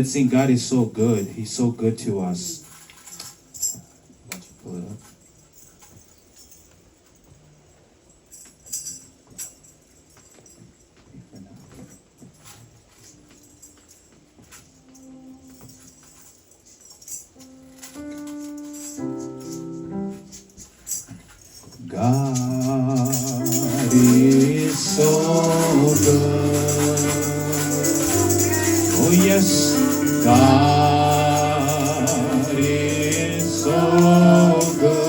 Let's sing, God is so good. He's so good to us. Why don't you pull it up? God is so good. Oh yes, God is so good.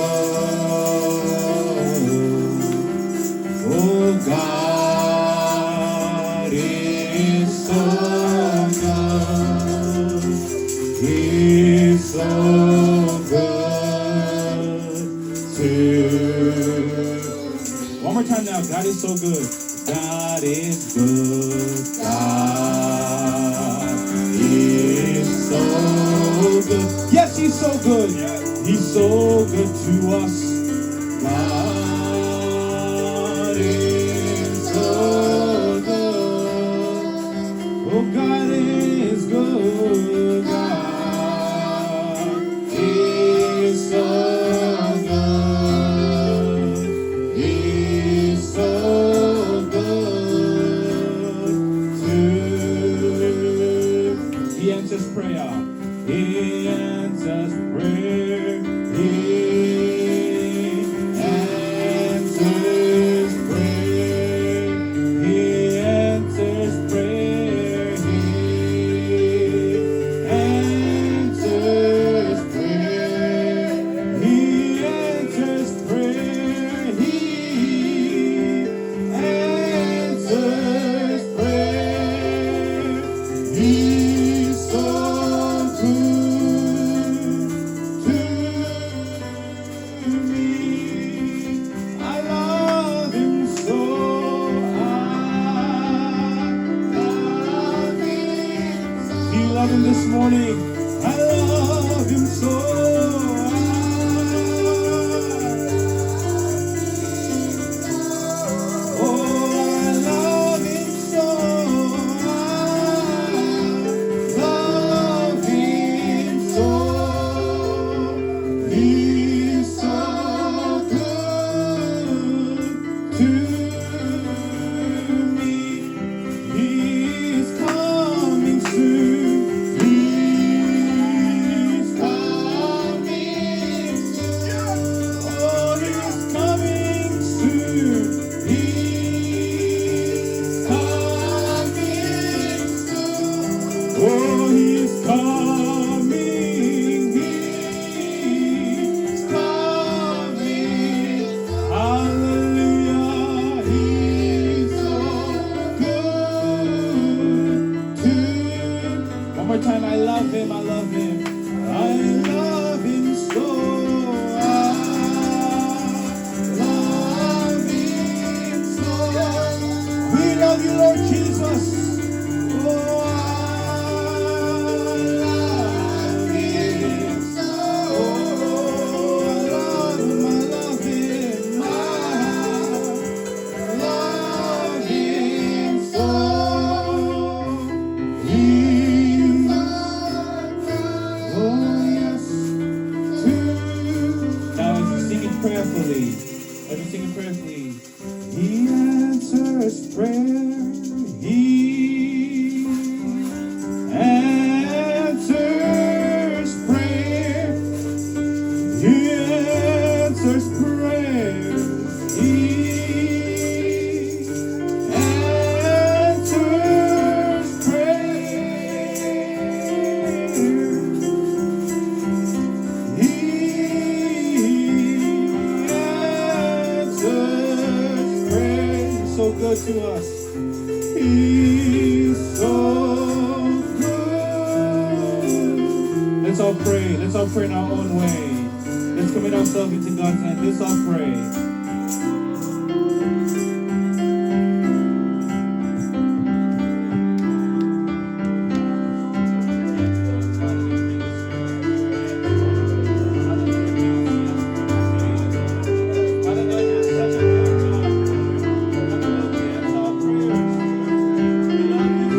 Oh, God is so good. He's so good to. One more time now. God is so good. God is good. God is so good. Yes, He's so good. He's so good to us. God is so good. Oh, God is good. God is so good. He's so good to. He answers prayer. He answers prayer. He answers prayer. He answers prayer. He answers prayer. He answers prayer. He answers prayer. He's so good to me. I love Him so. I love Him so. Do you love Him this morning? I love Him so. Oh, I love Him so. I love Him so. He's so good to me. He's coming soon. He's coming soon. Oh, He's coming soon. He's coming soon. Oh, He's coming. He's coming. Hallelujah. He's so good to. One more time. I love Him. I love Him. I love Him so. I love Him so. We love you, Lord Jesus. Oh, I love Him so. Oh, I love Him. I love Him. I love Him so. He's oh yes to. Now as you sing it prayerfully, He answers prayer. He answers prayer. He answers prayer. He answers prayer. He answers prayer. He's so good to us. He's so good. Let's all pray. Let's all pray in our own way. Let's commit ourselves into God's hand. Let's all pray. Father God, you're such a good God. Hallelujah. It's all prayers. We love you.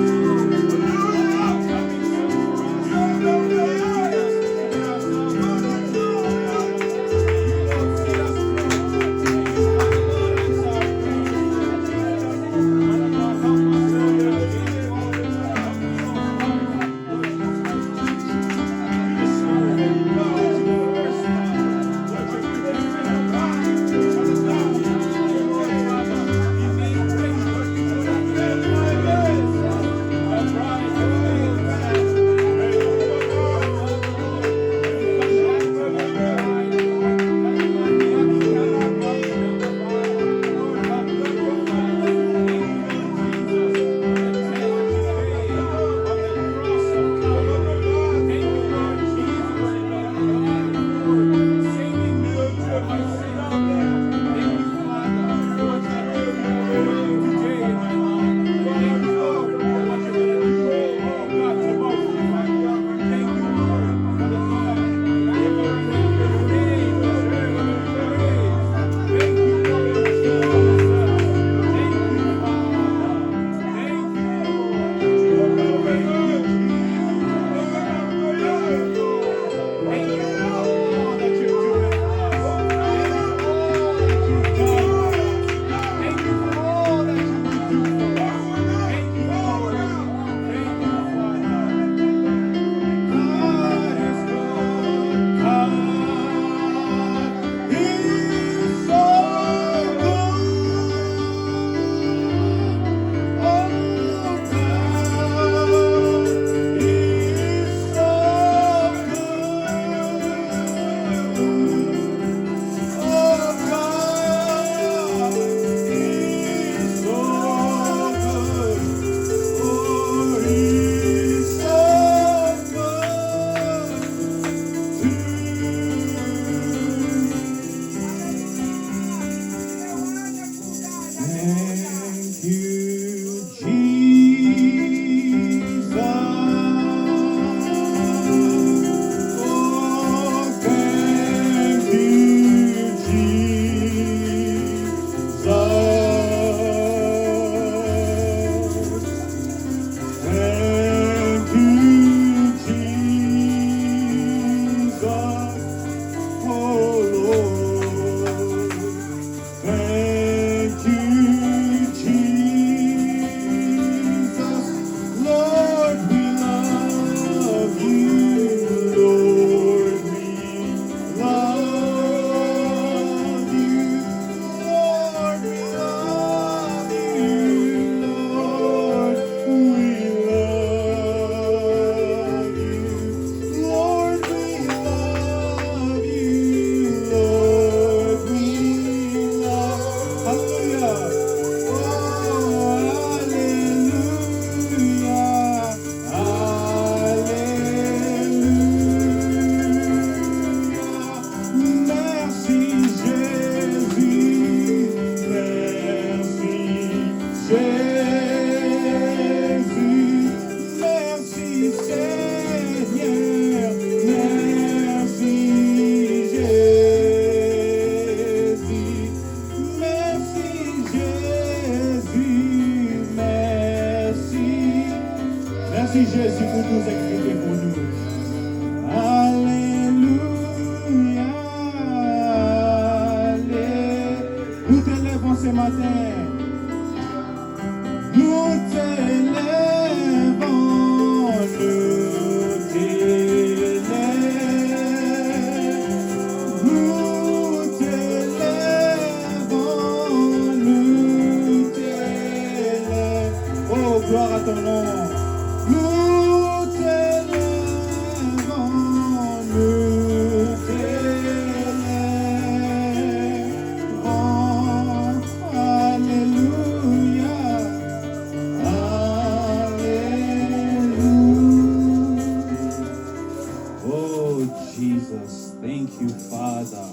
Jesus. Thank you, Father,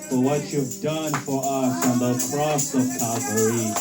for what you've done for us on the cross of Calvary.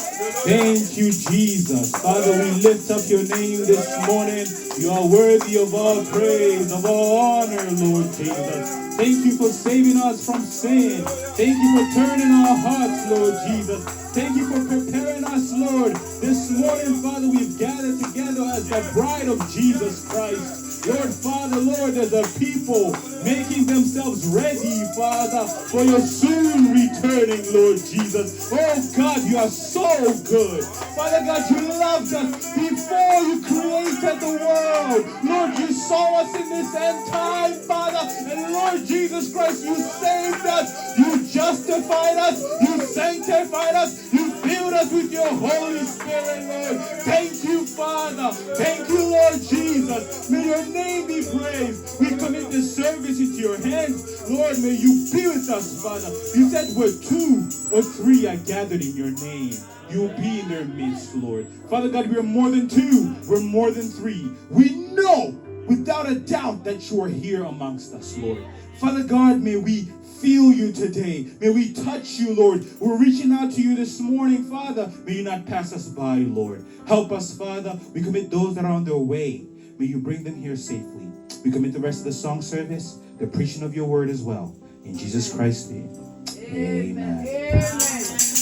Thank you, Jesus. Father, we lift up your name this morning. You are worthy of all praise, of all honor, Lord Jesus. Thank you for saving us from sin. Thank you for turning our hearts, Lord Jesus. Thank you for preparing us, Lord. This morning, Father, we've gathered together as the bride of Jesus Christ. Lord, Father, Lord, there's a people making themselves ready, Father, for your soon returning, Lord Jesus. Oh, God, you are so good. Father God, you loved us before you created the world. Lord, you saw us in this end time, Father. And Lord Jesus Christ, you saved us. You justified us. You sanctified us. You filled us with your Holy Spirit, Lord. Thank you, Father. Thank you, Lord Jesus. May your name be praised. We commit this service into your hands. Lord, may you be with us, Father. You said where 2 or 3 are gathered in your name, you will be in their midst, Lord. Father God, we are more than 2. We're more than 3. We know without a doubt that you are here amongst us, Lord. Father God, may we feel you today. May we touch you, Lord. We're reaching out to you this morning, Father. May you not pass us by, Lord. Help us, Father. We commit those that are on their way. May you bring them here safely. We commit the rest of the song service, the preaching of your word as well. In Jesus Christ's name, amen.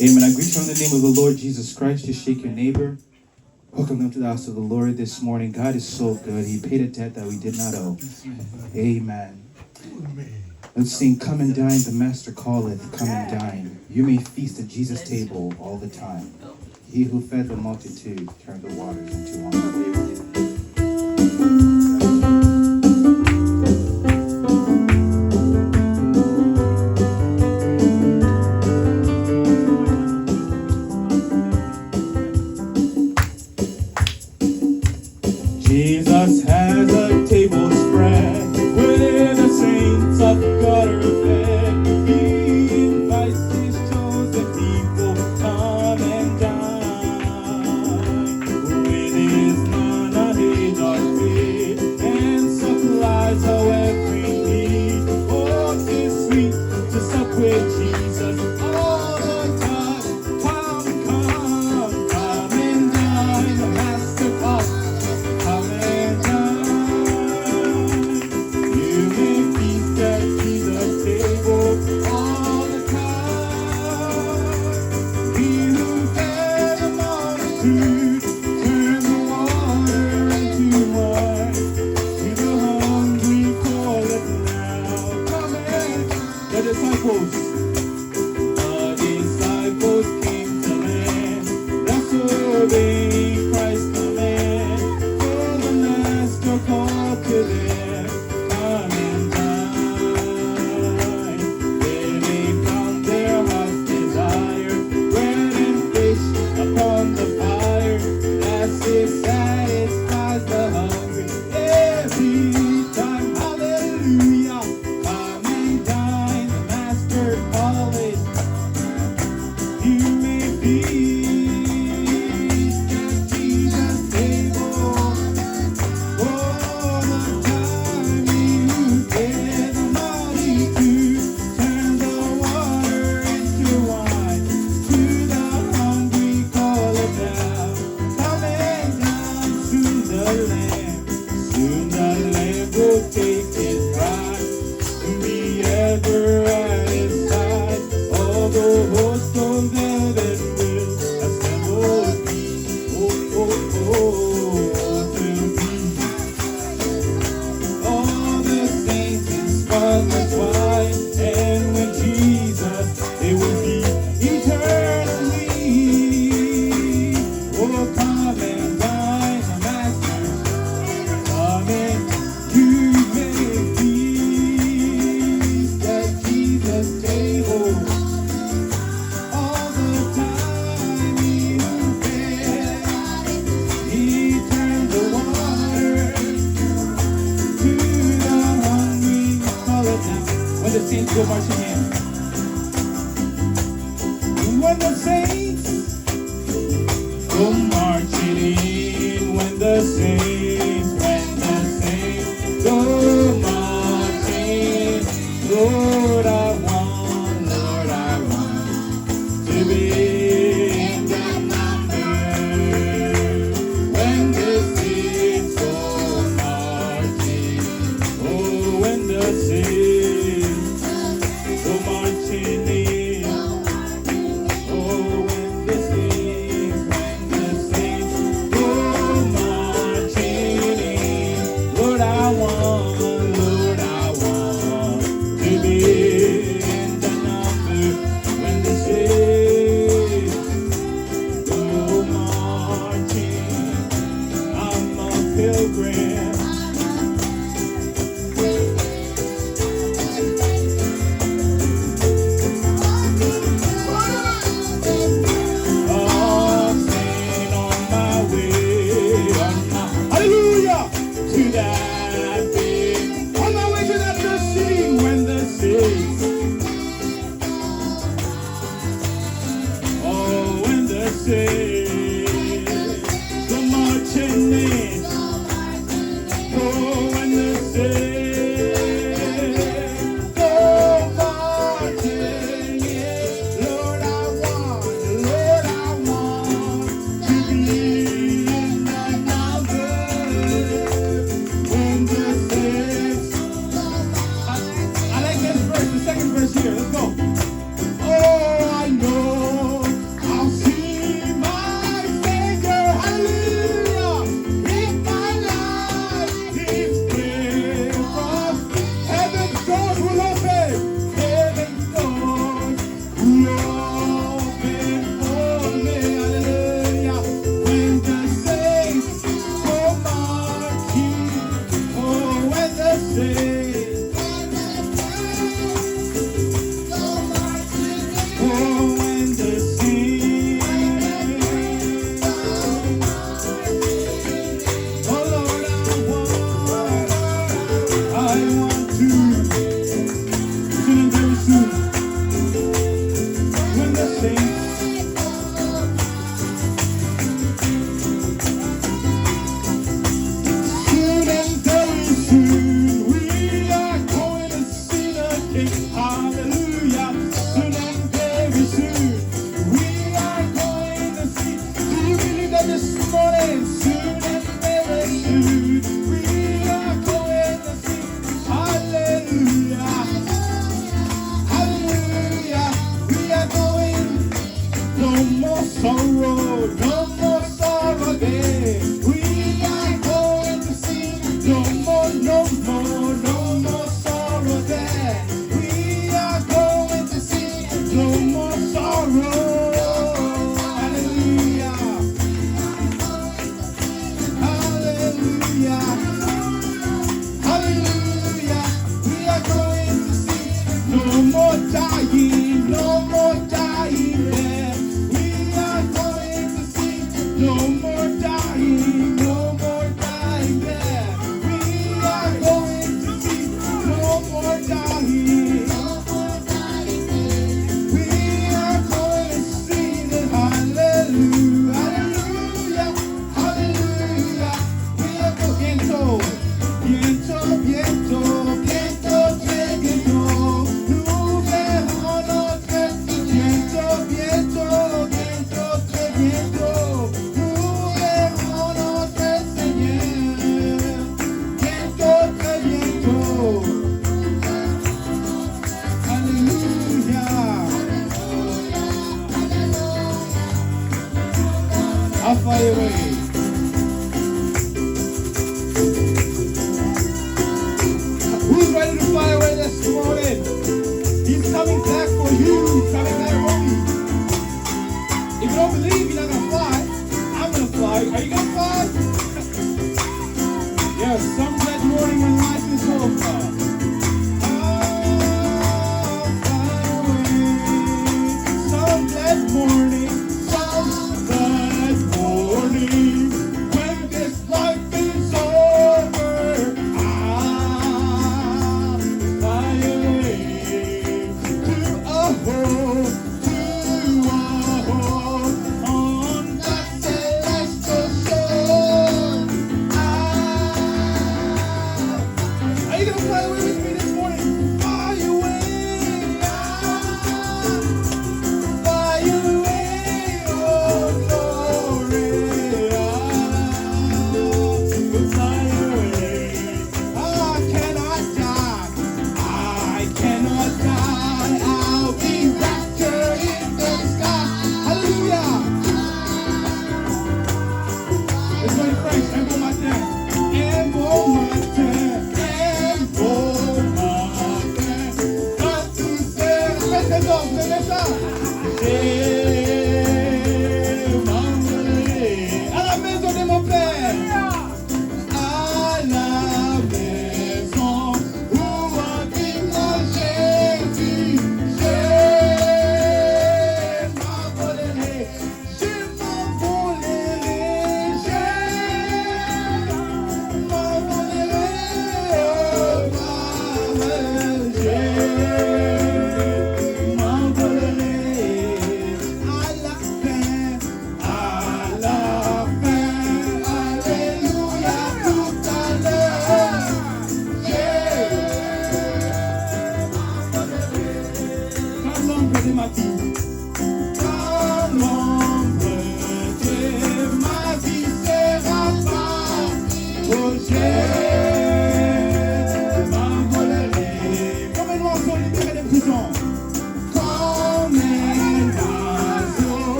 Amen. I greet you in the name of the Lord Jesus Christ. Just shake your neighbor. Welcome them to the house of the Lord this morning. God is so good. He paid a debt that we did not owe. Amen. Let's sing, come and dine, the master calleth, come and dine. You may feast at Jesus' table all the time. He who fed the multitude turned the waters into wine. Jesus has a table spread where the saints of God are fed. He invites his chosen people, come and dine. With his manna he does feed and supplies our every need. Oh, it's sweet to sup with Jesus all the time. Come and dine. The master calls. Come and dine. You may feast at Jesus' table all the time. He who fed the multitude turned the water into wine. To the hungry call it now. Come and the disciples came to land. That's obeying Christ's command. For the master called to them, come and dine. There they found their heart's desire, bread and fish upon the fire. That's it satisfies the hungry every time. Hallelujah. Come and dine, the master calleth. You may feast at Jesus' table all the time. He who fed the multitude turned the water into wine. To the hungry call it now. Come and dine, soon the Lamb. Soon the Lamb will take his bride to be ever at his side. All the host of heaven will assemble be. Oh, oh, oh, to be. All the saints in spotless white, and with Jesus they will be eternally. Oh, come and dine, the master. Come and you may feast at Jesus' table all the time. He who fed, he turned the water to the hungry. Call it now. When the saints go marching in. When the saints go marching in. When the saints go marching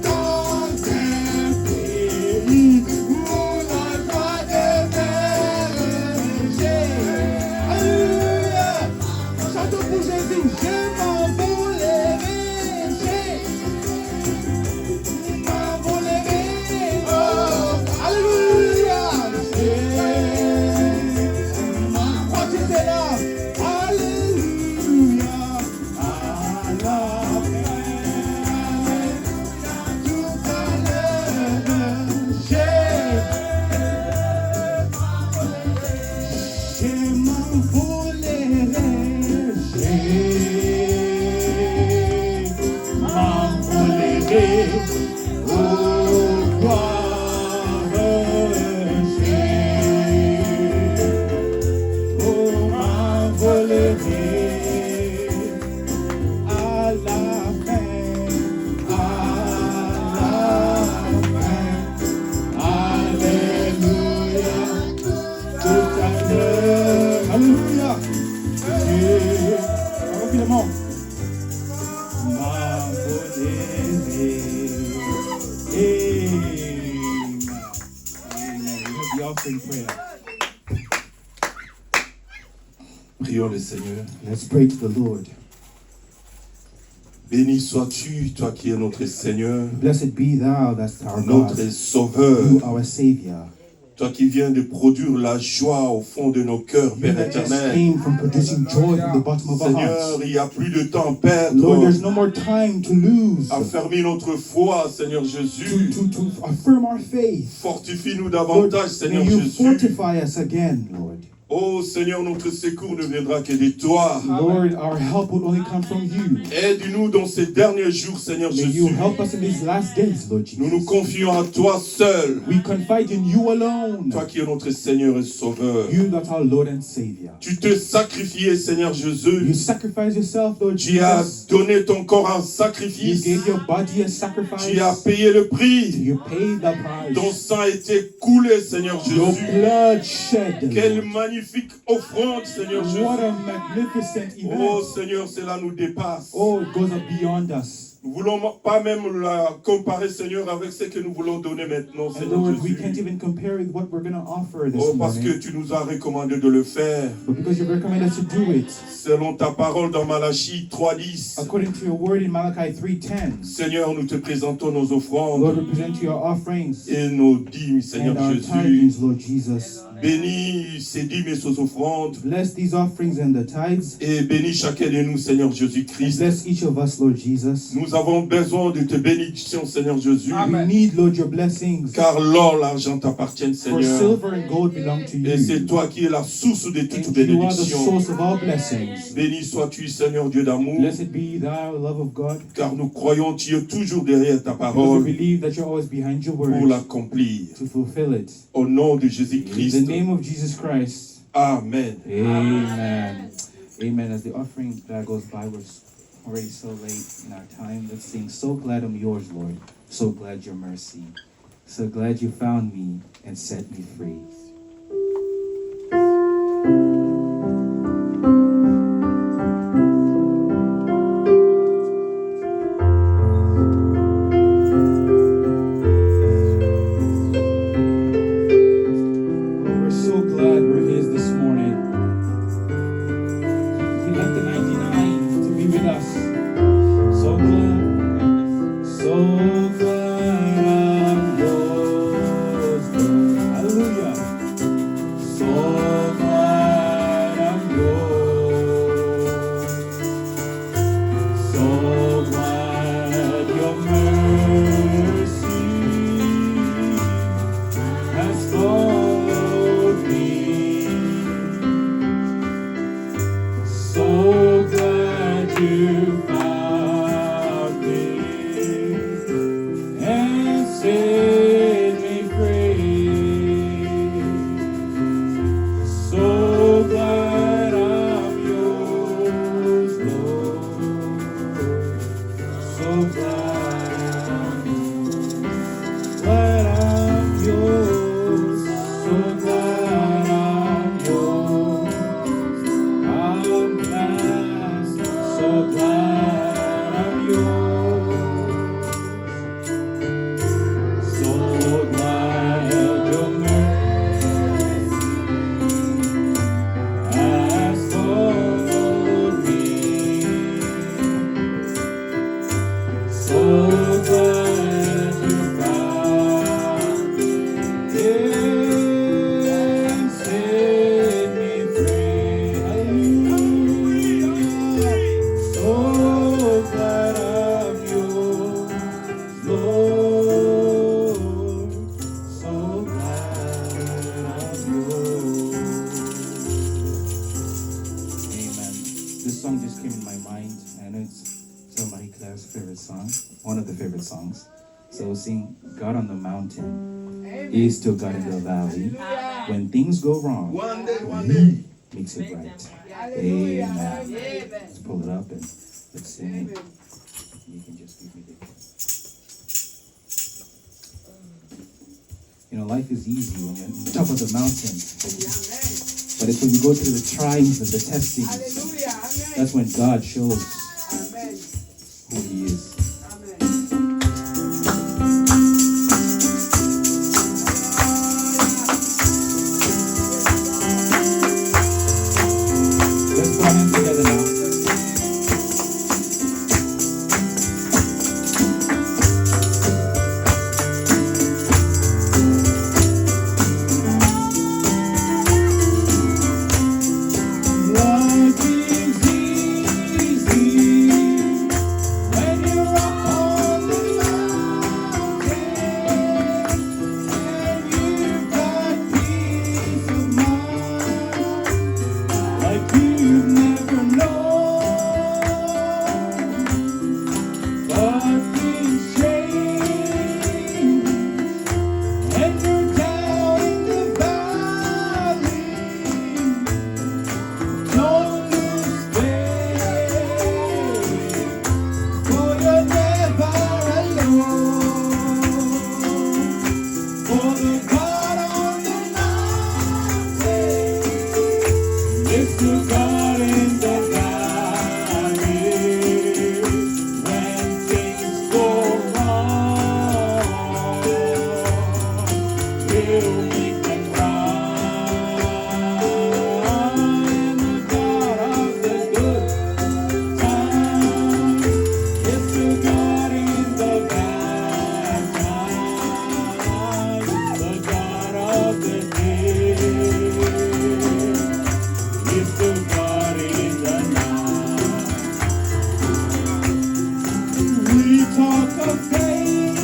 Dans Oh, gloire, oh, m'envolerai à la fin, alléluia, tout à l'heure, alléluia, Dieu, rapidement, m'envolerai. Amen. Amen. You have the offering prayer. Prions le Seigneur. Let's pray to the Lord. Béni sois-tu, toi qui es notre Seigneur, Blessed be thou, that's our notre God, Sauveur, you our Savior. toi qui viens de produire la joie au fond de nos cœurs, You Père that just éternel. came from producing joy from the bottom of our Seigneur, hearts. il n'y a plus de temps à Lord, perdre. there's no more time to lose, Affermis notre foi, Seigneur Jésus. to affirm our faith. Fortifie-nous Lord, davantage, Seigneur may you Jésus. fortify us again, Lord. Oh Seigneur, notre secours ne viendra que de toi. Lord, our help will only come from you. Aide-nous dans ces derniers jours, Seigneur May you Jésus. help us in these last days, Lord Nous nous Jesus. confions à toi seul. We confide in you alone. Toi qui es notre Seigneur et Sauveur. You that's our Lord and Savior. Tu te sacrifiais, Seigneur You Jésus. sacrifice yourself, Lord Tu as Jesus. donné ton corps en You sacrifice. gave your body a sacrifice. Tu as payé le prix. You paid the price. Ton sang a été coulé, Seigneur Your Jésus. blood shed. Quelle Lord. magnifique offrande, Seigneur What Jésus. a magnificent Oh event. Seigneur, cela nous dépasse. Oh, it goes up beyond us. Nous ne voulons pas même la comparer, Seigneur, avec ce que nous voulons donner maintenant, And Seigneur Lord, we Jésus. can't even compare with what we're going to offer this Oh, parce que morning. tu nous as recommandé de le faire. But because you've recommended us to do it, Selon ta parole dans Malachie 3:10. according to your word in Malachi 3:10, Seigneur, nous te présentons nos Lord, offrandes we present to your offerings et nos dîmes, Seigneur and our Jésus. tithings, Lord Jesus. Bénis ces dîmes et ces offrandes. Bless these offerings and the tithes. Et bénis chacun de nous, Seigneur And Jésus-Christ. bless each of us, Lord Jesus. Nous avons besoin de tes bénédictions, Seigneur Jésus. We need, Lord, your blessings. Car l'or, l'argent t'appartiennent, For Seigneur. silver and gold belong to Et c'est you. toi qui es la source de toute And you are the bénédiction. source of all blessings. Béni sois-tu, Seigneur Dieu d'amour. Blessed be thou, love of God. Car nous croyons tu es toujours derrière ta Because we parole believe that you're always behind your pour word l'accomplir. to fulfill it. Au nom de In the Jésus-Christ. name of Jesus Christ. Amen. Amen. Amen. As the offering that goes by, we're already so late in our time. Let's sing, So Glad I'm Yours, Lord. So glad your mercy. So glad you found me and set me free. We're so glad we're His this morning. He left the 99 to be with us. So glad I'm yours, Lord. Hallelujah. songs. So we'll sing God on the mountain. He is still God in the valley. When things go wrong, One day. He makes it right. Amen. Let's pull it up and let's sing. You can just give me the. You know, life is easy when you're on top of the mountain. But it's when you go through the trials and the testings, that's when God shows who He is. Let's go in together now. Life is easy when you're up on the mountain and you've got peace of mind like you've never known. But things change and you're down in the valley. Don't lose faith, for you're never alone. For the God on the mountain is the God in the valley. When things go wrong, He'll make them right. And the God of the good times is the God in the bad times. The God of the day is the God in the night. We talk of faith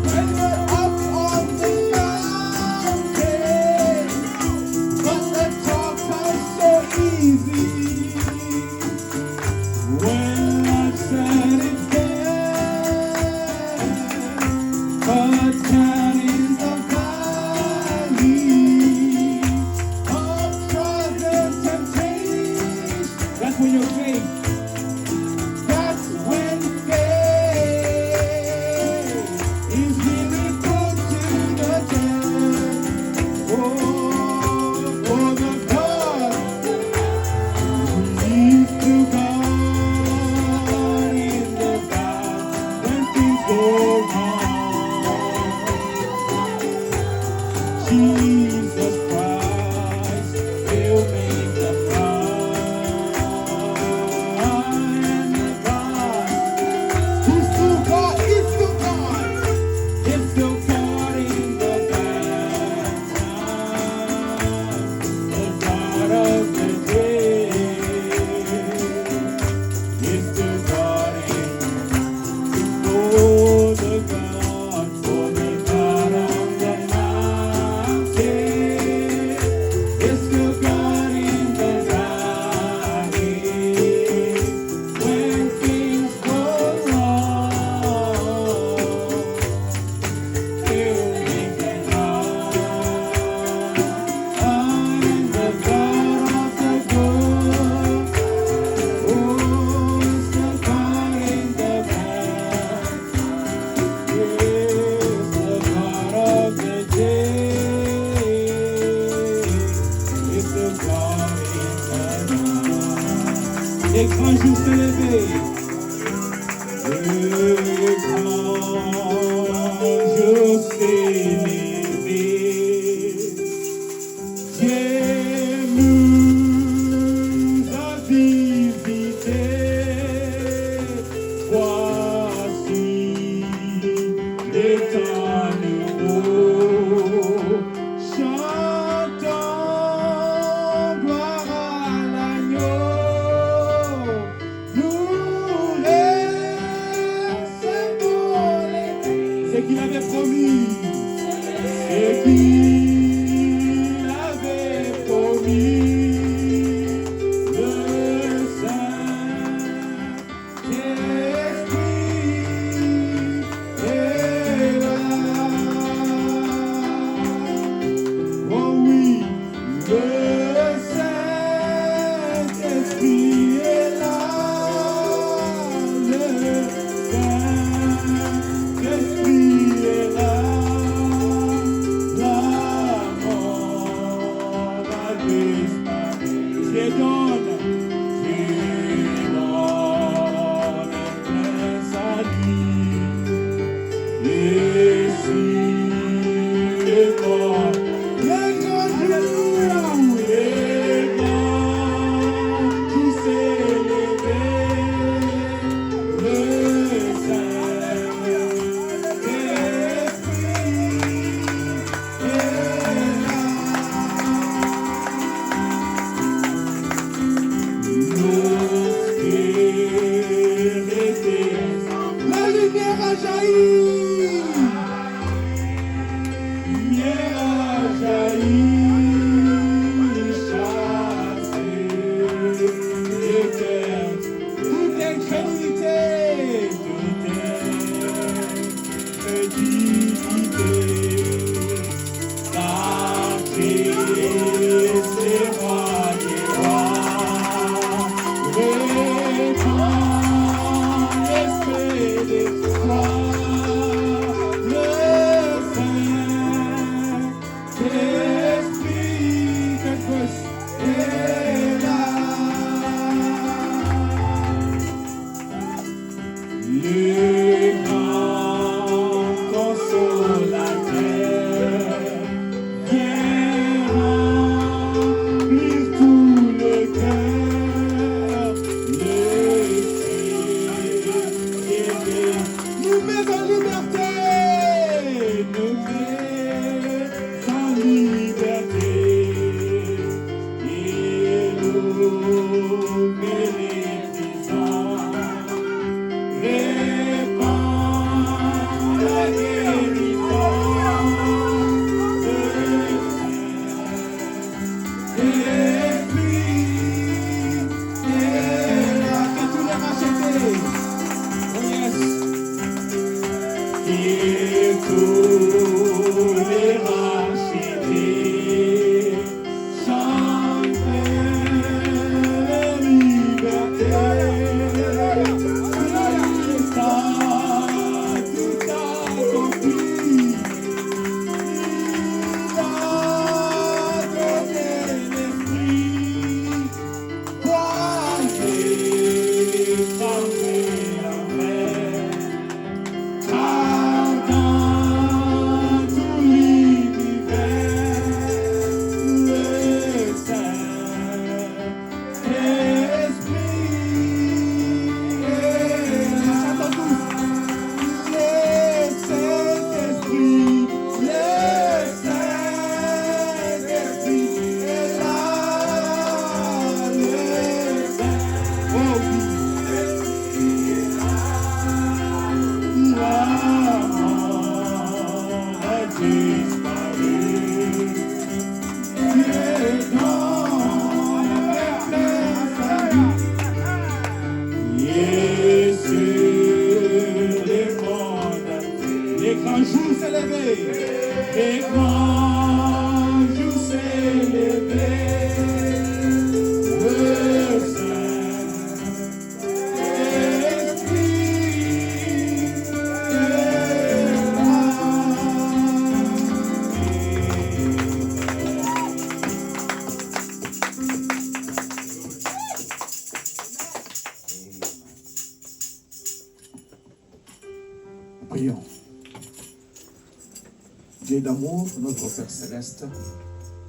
when we're up on the mountain, but the talk comes so easy when life's at its best. But down in the valley of trials and temptations, that's when your faith. That's when faith is really put to the test. Oh, for the God leads to God in the valley when things go wrong. Jesus Christ, He'll make them right. And the God, He's still God, He's still God. He's still God in the bad times. The God of the day is still God in for the God on the mountain is still God in the valley. When things go wrong, He'll make it right. I'm the God of the good. Oh, it's the God in the bad. It's the God of the day. It's the God in the night. Et quand je vous fais lever, et quand je sais lever, Dieu nous a visités. Voici les temps nouveaux. Chantons gloire à l'agneau. Nous laissons les ce qu'il avait promis. Ce qu'il avait promis. Le Saint-Esprit lumière a jailli. Lumière a jailli. Prions. Dieu d'amour, notre Père Céleste,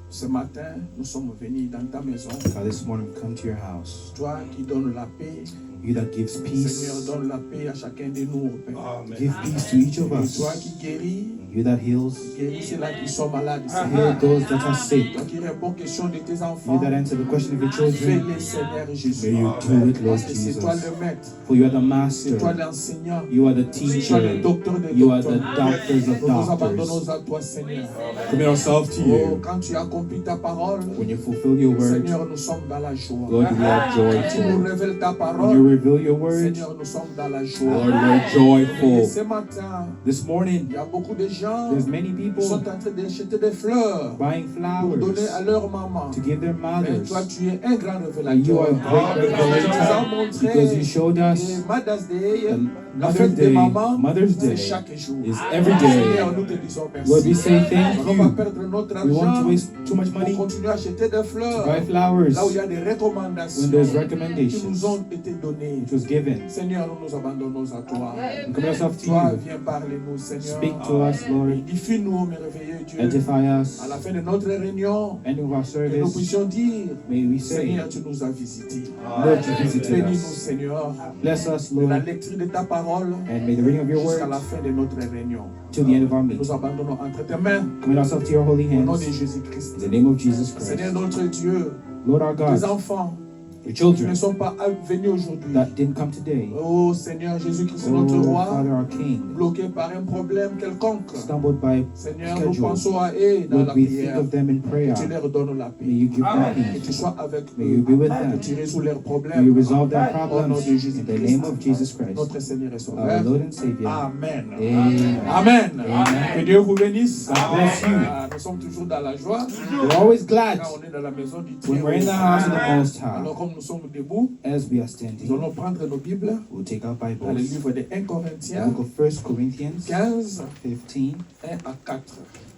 ce matin, nous sommes venus dans ta maison. God, this morning we come to your house. Toi qui donnes la paix, You that gives peace. Seigneur, donne la paix à chacun de nous, Père. Amen. Give peace to each of Et us. toi qui guéris, You that heals. guéris ceux-là qui sont malades, Heal Seigneur. those that are sick. Toi qui réponds aux questions de tes You enfants, that answer the question of your children. fais-les, Seigneur Jésus. May you do it, Lord Parce que c'est toi Jesus. le maître, For you are the c'est master. toi l'enseignant, You are the c'est toi le teacher. docteur des You are the docteurs. doctors of Nous nous abandonnons doctors. à toi, Seigneur. Commit ourselves to Oh, you. quand tu accomplis ta parole, When you fulfill your word, Seigneur, nous sommes dans la joie. Lord, we are Quand tu nous joyful. révèles ta When you parole, reveal your word, Seigneur, nous sommes dans la Lord, joie. we're Et joyful. ce matin, This morning, il y a beaucoup de gens there's many qui people sont en train d'acheter des fleurs buying pour donner à flowers leur maman. to give their Mais mothers. toi, tu es un grand And you are a révélateur. great Tu nous as revelator montré because you showed us que Mother's Day, the la Mother's fête des Day, mamans, Mother's c'est Day chaque jour. is every Seigneur, day. nous te disons merci. Lord, we say thank On va pas you. perdre notre We want argent to waste too much pour money to continuer à acheter des fleurs buy flowers là où il y a des when recommandations there's qui nous recommendations ont été données. which was given. Seigneur, nous nous abandonnons à toi. We commit ourselves to Toi, you. viens parler-nous, Seigneur. Speak to us, Lord. Édifie-nous, merveilleux Dieu. Edify us. À la fin de notre réunion, Ending of our que nous service, puissions dire, may we say, Seigneur, tu nous as visités. Lord, you visited Bénis-nous, us. Seigneur, Bless us, de la Lord, lecture de ta parole and may the reading of your jusqu'à word la fin de notre réunion. till the end of our Nous meeting. nous abandonnons entre tes mains Commit ourselves to your holy au nom hands. de Jésus-Christ. In the name of Jesus Christ. Seigneur notre Dieu, Lord our tes God, enfants your qui ne children sont pas venus aujourd'hui. that didn't come today. Oh Seigneur Jésus-Christ, Oh, notre roi, Father, our King, bloqué par un problème quelconque. stumbled by Seigneur, nous schedule. pensons à eux dans Lord, la we think prière. of them in prayer. Que tu leur donnes la May paix. you give them Que tu peace. sois avec May eux. you be with Que them. tu résous leurs May you problèmes. resolve their Au nom problems de in Jésus the name of Jesus Christ, notre Seigneur et our Sauveur. Lord and Savior. Amen. Amen. Amen. Amen. Que Dieu vous bénisse. God bless you. Nous sommes toujours dans la joie. We're always glad Quand on est dans la maison du when we're in the Dieu. house of the Most Alors High. comme nous sommes debout, As we are nous standing, allons prendre nos Bibles we'll take our dans le Bibles. livre de 1 The Corinthiens book of 1 Corinthians 15, 15, 1 à 4.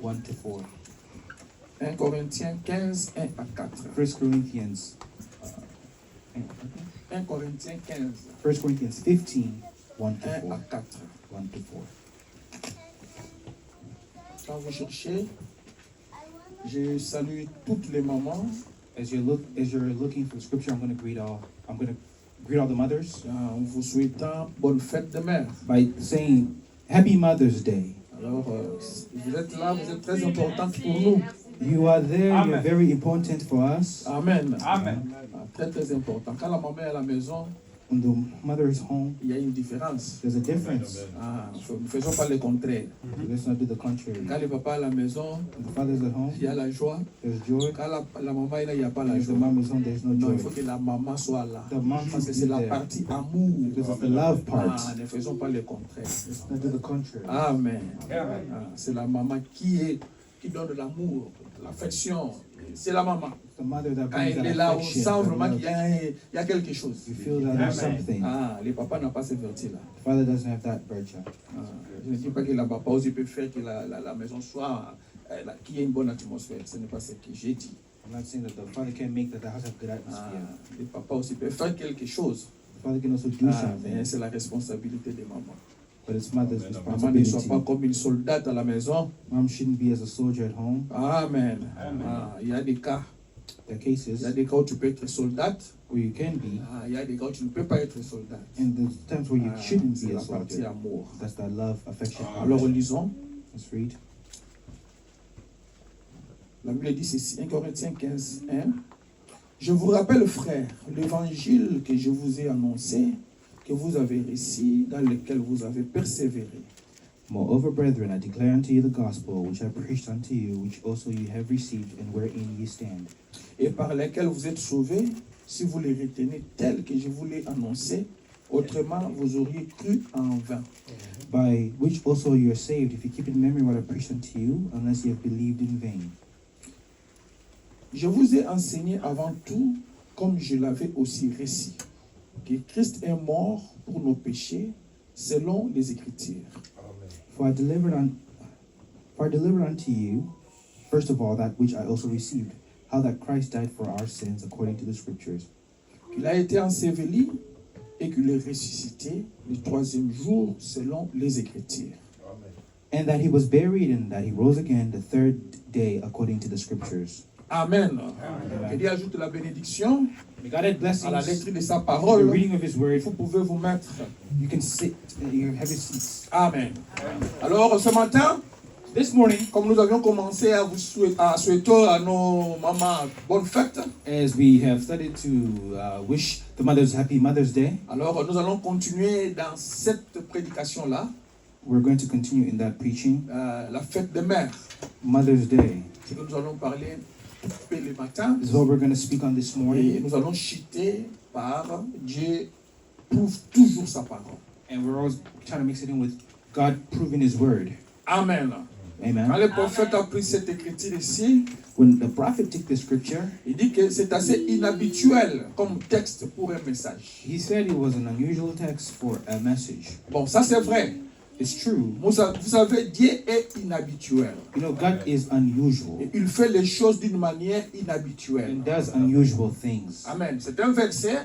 1 to 4. 1 Corinthiens 15, 1 à 4. 1 Corinthians 1 Corinthiens 15, 1 Corinthians 15, 1 to 1 à 4. 4. 1 to 4. Quand vous cherchez, je salue toutes les mamans. As you're looking for the scripture, I'm going to greet all the mothers En vous souhaitant bonne fête de mère. by saying Happy Mother's Day. Alors, vous êtes là, vous êtes très importante pour nous. You are there. Amen. You're very important for us. Amen. Amen. Très, très important. Quand la maman est à la maison, When the mother is home, il y a une différence. there's a difference. Nous ne faisons pas le contraire. Let's not do the contrary. Quand le papa est à la maison, When the father's at home, il y a la joie. there's joy. Quand la maman est là, il n'y a pas la If the joie. mom is home, there's no Non, joy. il faut que la maman soit là. The mom Parce que should c'est be la there partie amour. because it's the love part. Ne faisons pas le contraire. Let's not do the contrary. Amen. Amen. C'est la maman qui donne de l'amour, de l'affection. C'est la maman. The mother that Quand brings elle that est là, on affection, sent that vraiment love. qu'il y a quelque chose. You feel that there's something. Le papa n'a pas ce vertu-là. The father doesn't have that virtue. Je ne dis pas que la papa aussi peut faire que la maison soit, qu'il y ait une bonne atmosphère. Ce n'est pas ce que j'ai dit. I'm not saying that the father can make that the house have good atmosphere. Le papa aussi peut faire quelque chose. The father can also do Mais something, c'est la responsabilité des mamans. but it's mother's Maman ne soit responsibility. pas comme une soldate à la maison. Mom shouldn't be as a soldier at home. Amen. Amen. Il y a des cas. There are Il y cases a des cas où tu peux être soldate. where you can be, Il y a des cas où tu ne peux pas être soldat. and there's times where you shouldn't C'est be a la partie soldier. amour. That's that love, affection. Alors lisons. Let's read. La Bible dit ceci, 1 Corinthiens 15, 1. Je vous rappelle, frères, l'évangile que je vous ai annoncé, que vous avez reçu, dans lequel vous avez persévéré. Moreover, brethren, I declare unto you the gospel which I preached unto you, which also you have received, and wherein ye stand, Et par lequel vous êtes sauvés, si vous les retenez tel que je vous l'ai annoncé, autrement vous auriez cru en vain. by which also you are saved, if you keep in memory what I preached unto you, unless you have believed in vain. Je vous ai enseigné avant tout, comme je l'avais aussi reçu, que Christ est mort pour nos péchés, selon les Écritures. For I delivered unto you, first of all, that which I also received, how that Christ died for our sins according to the Scriptures, Qu'il a été enseveli et qu'il est ressuscité le troisième jour, selon les Écritures. and that he was buried, and that he rose again the third day according to the Scriptures. Amen. Que Dieu ajoute la bénédiction May God add à la blessings. lecture de sa The parole. reading of His Word. Vous pouvez vous mettre. You can sit. You have your seats. Amen. Alors ce matin, This morning, comme nous avions commencé à souhaiter à nos mamans bonne fête, as we have started to wish the mothers happy Mother's Day, alors nous allons continuer dans cette prédication-là, we're going to continue in that preaching. la fête des mères. Mother's Day. C'est que nous allons parler tout le matin This is what we're going to speak on this et morning. nous allons chuter par Dieu prouve toujours sa parole. And we're always trying to mix it in with God proving His Word. Amen. Quand Amen. le prophète a pris cette écriture ici, When the prophet took this scripture, il dit que c'est assez inhabituel comme texte pour un message. he said it was an unusual text for a message. Bon, ça c'est vrai. It's true. Vous savez, Dieu est inhabituel. You know, God is unusual Et il fait les choses d'une manière inhabituelle. and does unusual things. Amen. C'est un verset,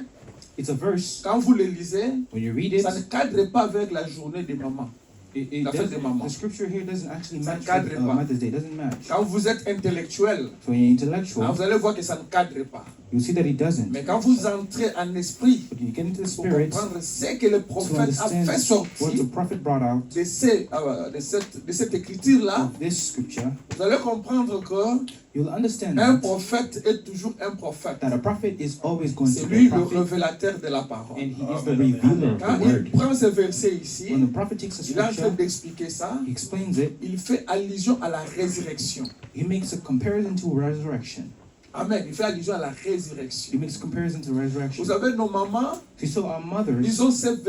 It's a verse. quand vous le lisez, When you read it, ça ne cadre pas avec la journée des mamans. it La fête des mamans. the scripture here doesn't actually Ça match cadre with pas. Mother's Day. It doesn't match. Quand vous êtes intellectuel, So when you're intellectual, vous allez voir que ça ne cadre pas. you see that it doesn't. Mais quand vous entrez en esprit, But you get into the pour spirit comprendre ce que le to prophète a understand fait what the sortir prophet brought out de cette écriture-là, of this scripture, vous allez comprendre que you'll understand Un that, prophète est toujours un prophète. that a prophet is always going C'est to be lui a le prophet, révélateur de la parole. and he is the revealer of Quand the il word. prend ce verset ici, When the prophet takes a il est en train scripture, d'expliquer ça. he explains it, Il fait allusion à la résurrection. he makes a comparison to resurrection. Amen. Il fait allusion à la He résurrection. makes a comparison to resurrection. Vous savez, nos mamans, So our mothers, ils ont cette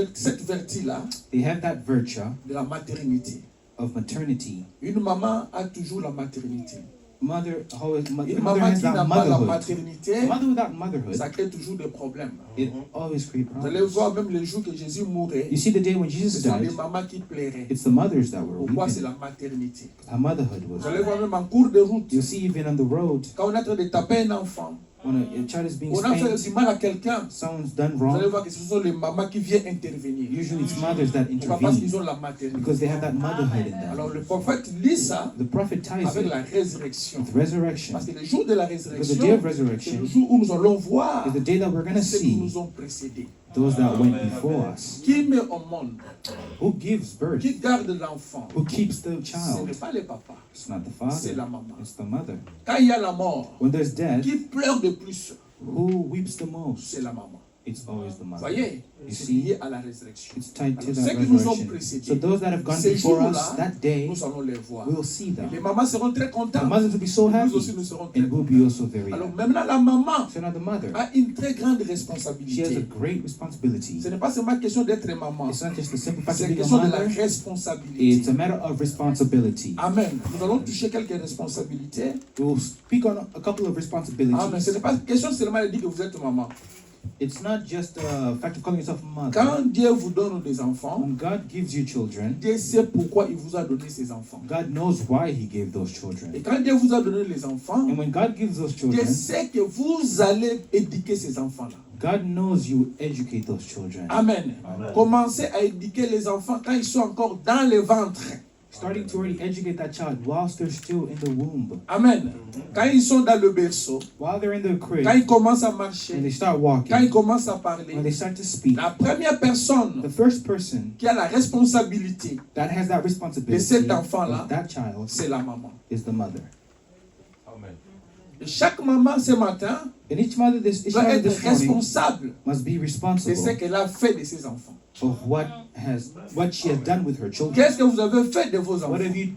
vertu-là they have that virtue de la maternité. of maternity. Une maman a toujours la maternité. Une Une mother maman has qui that n'a pas la motherhood. maternité, A mother without motherhood, ça crée toujours des problèmes. it always creates Vous allez problems. voir même les jours que Jésus mourait, You see, the day when ce Jesus sont des died, mamans qui pleuraient. it's the mothers that were Pourquoi? C'est weeping. la maternité. Her motherhood was Vous allez there. voir même en cours de route, You see, even on the road, quand on est en train de taper un enfant, when a child is being on a fait spanked, du mal à quelqu'un, someone's done vous allez wrong. voir que ce sont les mamans qui viennent intervenir. Usually, it's mothers that Pourquoi? Parce qu'ils intervene ont la maternité. because they have that motherhood in Alors them. le prophète lit ça The prophet ties avec it la résurrection. with resurrection. Parce que le jour de la Because the day résurrection, of c'est resurrection le jour où nous allons voir is the day that we're going to ceux qui see nous ont précédés. those that went before us. Qui met au monde, Who gives birth? qui garde l'enfant, Who keeps the ce child? n'est pas le papa, It's not the c'est father, la maman. it's the mother. Quand il y a la mort, When there's death, qui pleure de plus, who weeps the most? c'est la maman. It's always the Vous mother. voyez, You c'est see, lié à la résurrection. it's tied to Alors, that ceux qui nous ont resurrection. précédés, So those that have gone ces before us, jours-là, that day, nous allons les voir. we'll see them. Les mamans seront très The contentes. mothers will be so Nous happy, aussi, nous serons très and we'll contents. be also very Alors happy. maintenant, la maman So now the mother, a une très grande she has a responsabilité. great responsibility. Ce n'est pas seulement question d'être maman, It's not just the simple fact c'est of being a question de la mother, responsabilité. it's a matter of responsibility. Amen. Nous allons toucher quelques responsabilités. We'll speak on a couple of Amen. Ce responsibilities. n'est pas question seulement de dire que vous êtes maman. It's not just a fact of calling yourself a mother. Quand Dieu vous donne des enfants, When God gives you children, Dieu sait pourquoi il vous a donné ces enfants. God knows why He gave those children. Et quand Dieu vous a donné les enfants, And when God gives those Dieu children, sait que vous allez éduquer ces enfants-là. God knows you educate those children. Amen. Commencez à éduquer les enfants quand ils sont encore dans le ventre. Starting to already educate that child whilst they're still in the womb. Amen. Quand ils sont dans le berceau, While they're in the crib, quand ils commencent à when marcher, they start quand ils walking, commencent à when parler, they start to speak, la première personne the first person qui a la responsabilité, that has that de responsibility cet enfant-là, of that child c'est la maman. is the mother. Et chaque maman ce matin And each mother doit this être morning responsable must be de ce responsible qu'elle a fait de ses enfants. of what she has done with her children. Qu'est-ce que vous avez fait de vos What enfants? have you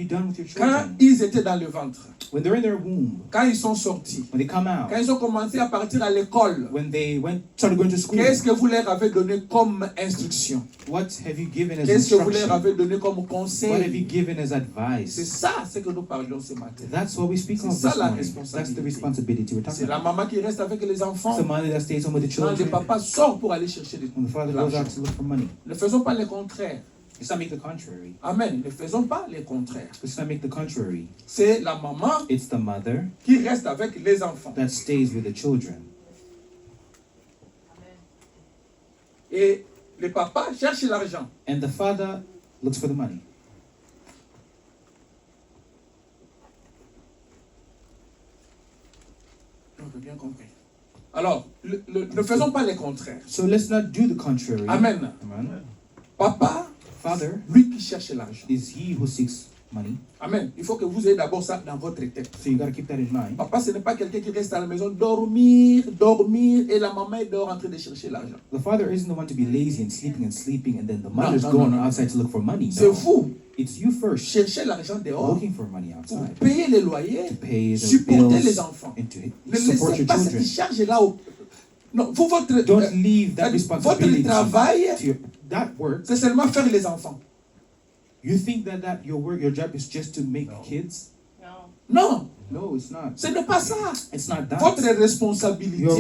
done with your Quand children? ils étaient dans le ventre, When they're in their womb, quand ils sont sortis, when they come out, quand ils ont commencé à partir à l'école, when they started going to school, qu'est-ce que vous leur avez donné comme instruction? what have you given as Qu'est-ce que vous leur instruction? avez donné comme What have conseil? you given as C'est advice? ça ce que nous parlions ce matin. That's what we speak C'est of ça this la morning. That's the responsabilité. responsibility we're C'est talking la about. maman qui reste avec les enfants. It's the mother that stays home with the Quand le children, papa sort pour aller chercher when the father de goes l'argent. out to look for money. Ne faisons pas le contraire. Let's not make the contrary. Amen. Ne faisons pas le contraire. Let's not make the contrary. C'est la maman It's the mother qui reste avec les enfants. that stays with the children. Et le papa cherche l'argent. And the father looks for the money. On a bien compris. Alors, ne faisons pas le contraire. So let's not do the contrary. Amen. Amen. Papa, Father lui qui cherche l'argent. is he who seeks money. Amen. Il faut que vous ayez d'abord ça dans votre tête. So you got to keep that in mind. Papa, ce n'est pas quelqu'un qui reste à la maison dormir, et la maman elle dort en train de chercher l'argent. The father isn't the one to be lazy and sleeping, and then the mother's no, going no. outside to look for money. C'est No. vous. It's you first Cherchez l'argent dehors looking for money pour outside payer les loyers, to pay the supporter les bills enfants. and to Ne support laissez your pas cette children. charge-là au... Non, vous, votre Don't leave that votre responsibility travail, to that work. c'est seulement faire les enfants. You think that your job is just to make kids? Non, No, it's not. ce n'est pas ça. It's not that. Votre Your responsabilité, c'est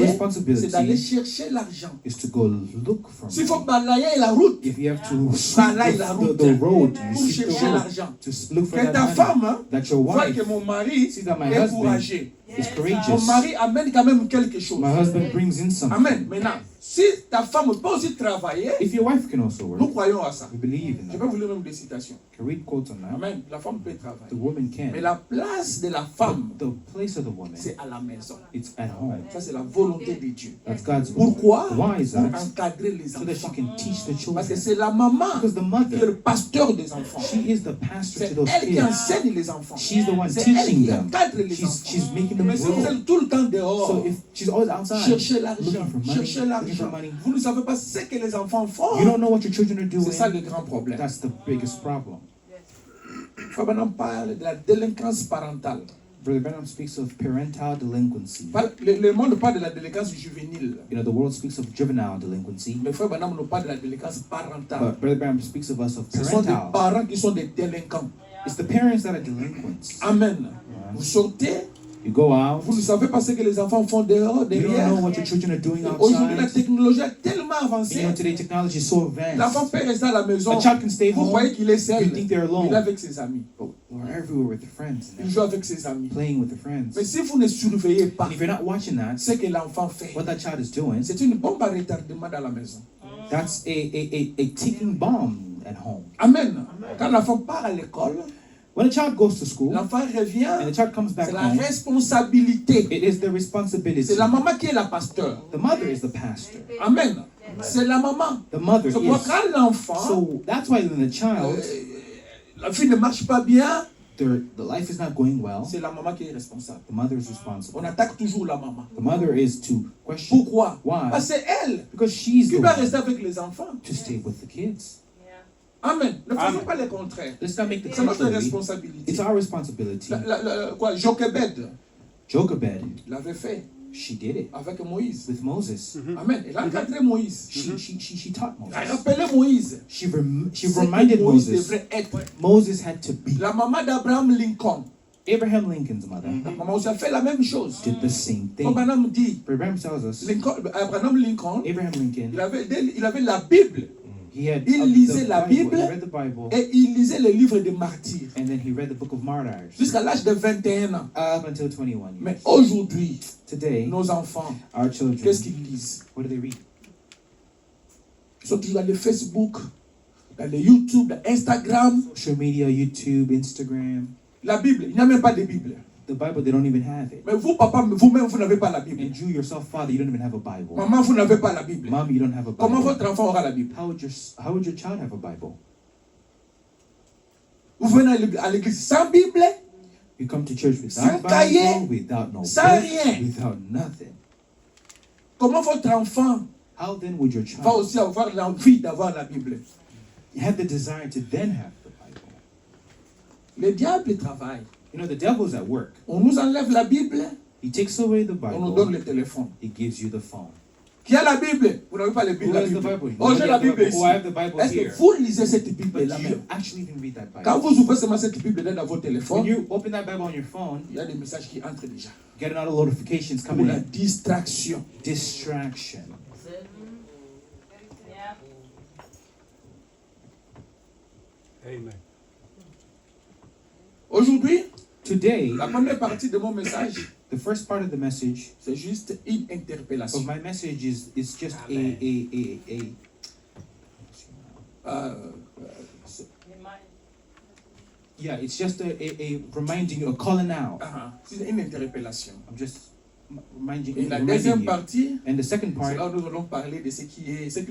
d'aller responsibility chercher l'argent. is to go look for S'il faut money. balayer la route If you have to Balaye la route the road, you pour sweep the chercher road l'argent. to look for Que that ta money. femme That your voit wife que mon mari see that my est husband courageux. is Ton courageous. mari amène quand même quelque chose. My husband brings in something. Amen. Maintenant, si ta femme peut aussi travailler, If your wife can also nous work, croyons à ça. we believe in Je vais that. vous lire même des citations. Can read quotes on that. Amen. La femme peut The travailler. woman Mais can. la place de la femme, The place of the woman, c'est à la maison. it's at home. Ça, c'est la volonté de Dieu. That's God's will. Pourquoi? Why is Pour that? encadrer les So that she enfants. can teach the Parce que children. c'est la maman Because the qui est mother, le pasteur des enfants. she is the pastor C'est to those elle qui kids. enseigne les enfants. She's the one C'est elle teaching qui them. encadre les She's enfants. making them Mais si vous grow. êtes tout le temps dehors, So if she's always outside, cherchez l'argent, looking for money, cherchez looking l'argent. for money, Vous ne savez pas ce que les enfants font. you don't know what your children are C'est ça doing. le grand problème. That's the biggest problem. Frère Branham parle de la délinquance parentale. Brother Branham speaks of parental delinquency. Le monde parle de la délinquance juvénile. You know, the world speaks of juvenile delinquency, Mais Frère Branham nous parle de la délinquance parentale. but Brother Branham speaks of us of Ce sont des parental. parents qui sont des délinquants. It's the parents that are delinquents. Amen. Vous sortez, You go out, vous ne savez pas ce que les enfants font dehors, you don't derrière. know what your children are doing Aujourd'hui, la outside. technologie est tellement You avancée. know, today technology is so L'enfant advanced. peut rester à la maison. A child can stay Vous home, croyez qu'il est seul. you think they're alone. Il est avec ses amis. but we're everywhere with their friends, Il joue avec ses amis. playing with their friends. Mais si vous ne surveillez pas And if you're not watching that, ce que l'enfant fait, what that child is doing, c'est une bombe à retardement dans la maison. that's a ticking bomb at home. Amen. Quand l'enfant part à l'école, When a child goes to school l'enfant and the revient, child comes back c'est la home, responsabilité. it is the responsibility. C'est la maman qui est la pasteur. The mother is the pastor. Amen. C'est la maman. The mother C'est pourquoi is. quand l'enfant, So that's why when the child, la fille ne marche pas bien, the life is not going well, c'est la maman qui est responsable. the mother is On responsible. attaque toujours la maman. The mother is to question Pourquoi? why, Parce que c'est elle because she's qui the va one rester avec les enfants. to stay with the kids. Amen. Ne faisons Amen. pas le contraire. Let's not make the C'est notre contrary. responsabilité. It's our responsibility. Quoi, Jochebed Jochebed, l'avait fait she did it avec Moïse. with Moses. Amen. Elle a encadré Moïse. She taught Elle a Moses. rappelé Moïse. She Ce que reminded Moïse Moses. devrait être. Moses had to be. La maman d'Abraham Lincoln. Abraham Lincoln's mother La maman aussi a fait la même chose. did the same thing. Abraham dit, Abraham tells us Abraham Lincoln, Abraham Lincoln, il avait la Bible he had Il the lisait la Bible, Bible he read the Bible, et il lisait les livres des martyrs and then he read the book of Martyrs jusqu'à l'âge de 21 ans. up until 21 Mais years. aujourd'hui, Today, nos enfants, our children, qu'est-ce qu'ils lisent? what do they read? Ils sont toujours dans le Facebook, dans le YouTube, dans Instagram. Social media, YouTube, Instagram. La Bible, il n'y a même pas de Bible. The Bible, they don't even have it. Mais vous, papa, vous-même, vous n'avez pas la Bible. And you yourself, father, you don't even have a Bible. Maman, vous n'avez pas la Bible. Mom, you don't have a Comment Bible. votre enfant aura la Bible? How would your child have a Bible? Vous venez à l'église sans Bible, You come to church Sans without cahier, Bible, without no sans book, rien. without nothing. comment votre enfant How then would your va child aussi avoir l'envie d'avoir la Bible? have the desire to then have the Bible? Le diable travaille. You know, the devil's at work. On nous enlève la Bible, He takes away the on nous donne Bible. le téléphone. He gives you the phone. Qui a la Bible? Vous n'avez pas la Who Bible. La has the Bible. Bible? Oh, j'ai la Bible ici. Oh, I have the Bible Est-ce que here. vous lisez cette But Bible-là do même? you actually even read that Quand Bible? vous ouvrez seulement cette Bible-là dans votre When téléphone, you open that Bible on your phone, il y a des messages qui entrent déjà. you get a lot of notifications Pour coming la in. distraction. Distraction. Amen. Aujourd'hui, Today, la première partie de mon message, the first part of the message c'est juste une of interpellation. my message is just yeah, it's just a reminding you, a calling out. C'est une interpellation. I'm just reminding Et la reminding deuxième you. partie, And the second c'est part, là où nous allons parler de ce qui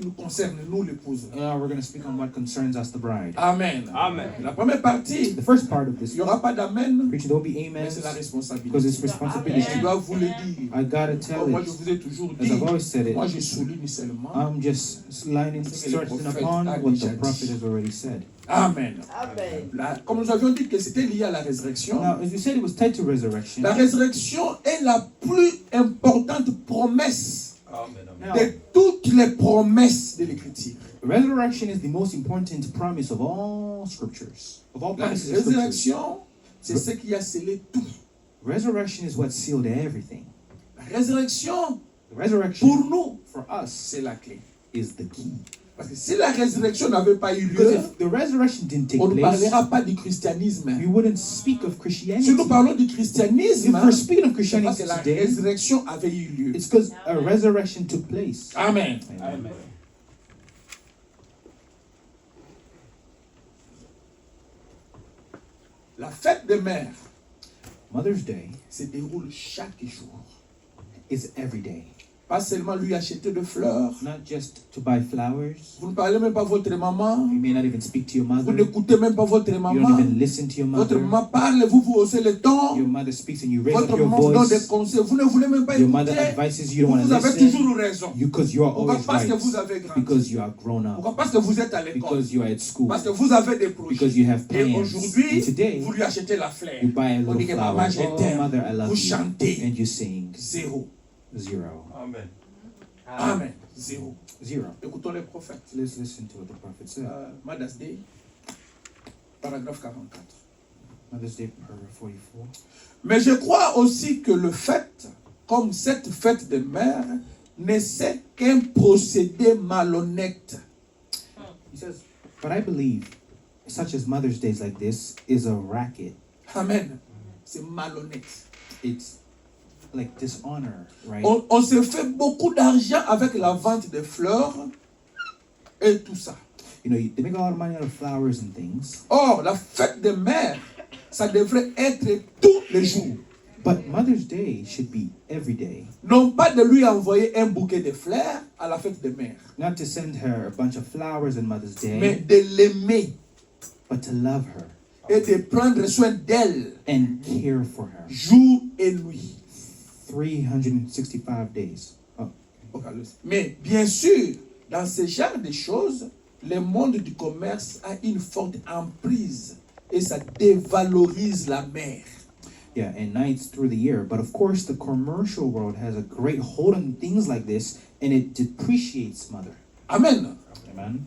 nous concerne, nous l'épouse. we're going to speak on what concerns us, the bride. Amen. Amen. La première partie, The first part of il this n'y aura pas d'amen, preaching, don't be mais amen, c'est la because responsabilité. it's Je responsibility. dois vous le dire. I gotta Bon, tell moi, it, je vous ai toujours as I've dit, always said it. moi, je souligne seulement. I'm just lining, stressing upon what the prophet has already said. Amen. Amen. Comme nous avions dit que c'était lié à la résurrection, Now, as you said, it was tied to resurrection. la résurrection est la plus importante promesse Now, de toutes les promesses de l'Écriture. resurrection is the most important promise of all scriptures. Of all La promises of scriptures. résurrection, c'est ce qui a scellé tout. Resurrection is what sealed everything. La résurrection, The resurrection pour nous, for us c'est la clé. is the key. Parce que si la résurrection n'avait pas eu Because lieu, if the resurrection didn't take on ne place, parlera pas du christianisme. we wouldn't speak of Si Christianity. nous parlons du If christianisme, we're speaking of c'est parce Christianity que la today, résurrection avait eu lieu. it's because a resurrection took place. Amen. Amen. La fête des mères Mother's Day se déroule chaque jour. is every day. Pas seulement lui acheter de fleurs. Not just to buy flowers. Vous ne parlez même pas à votre maman. You may not even speak to your Vous mother. n'écoutez même pas votre You don't maman. even listen to your Votre mother. maman parle, vous vous haussez le ton. Your mother speaks and you raise up Votre your maman vous donne des voice. conseils. Vous ne voulez même pas Your mother écouter. advises you, don't want Vous to avez listen. toujours raison. Because you are Pourquoi? always Parce que right. vous avez grandi. Because you are grown up. Pourquoi? Parce que vous êtes à l'école. Because you are at school. Parce que vous avez des projets. Because you have Et plans. aujourd'hui, And today, vous lui achetez la fleur. you buy a On dit little que maman, flower. je Oh, t'aime. mother, I love Vous you. chantez. And you sing. Zéro. Zero. Amen. Amen. Zéro. Zero. Écoutons les prophètes. Let's listen to what the prophet said. Mother's Day, paragraphe 44. Mother's Day, paragraph 44. Mais je crois aussi que le fait, comme cette fête des mères, ne c'est qu'un procédé malhonnête. He says, but I believe such as Mother's Days like this is a racket. Amen. C'est malhonnête. It's like dishonor, right? On se fait beaucoup d'argent avec la vente des fleurs et tout ça. You know, they make a lot of money out of flowers and things. Or, la fête des mères, ça devrait être tous les jours. But Mother's Day should be every day. Non pas de lui envoyer un bouquet de fleurs à la fête des mères, Not to send her a bunch of flowers on Mother's mais Day, de l'aimer but to love her et de prendre soin d'elle and care for her. jour et nuit. 365 days. Oh, Mais bien sûr, dans ce genre de choses, le monde du commerce a une forte emprise et ça dévalorise la mère. yeah, and nights through the year. But of course, the commercial world has a great hold on things like this, and it depreciates mother. Amen. Amen.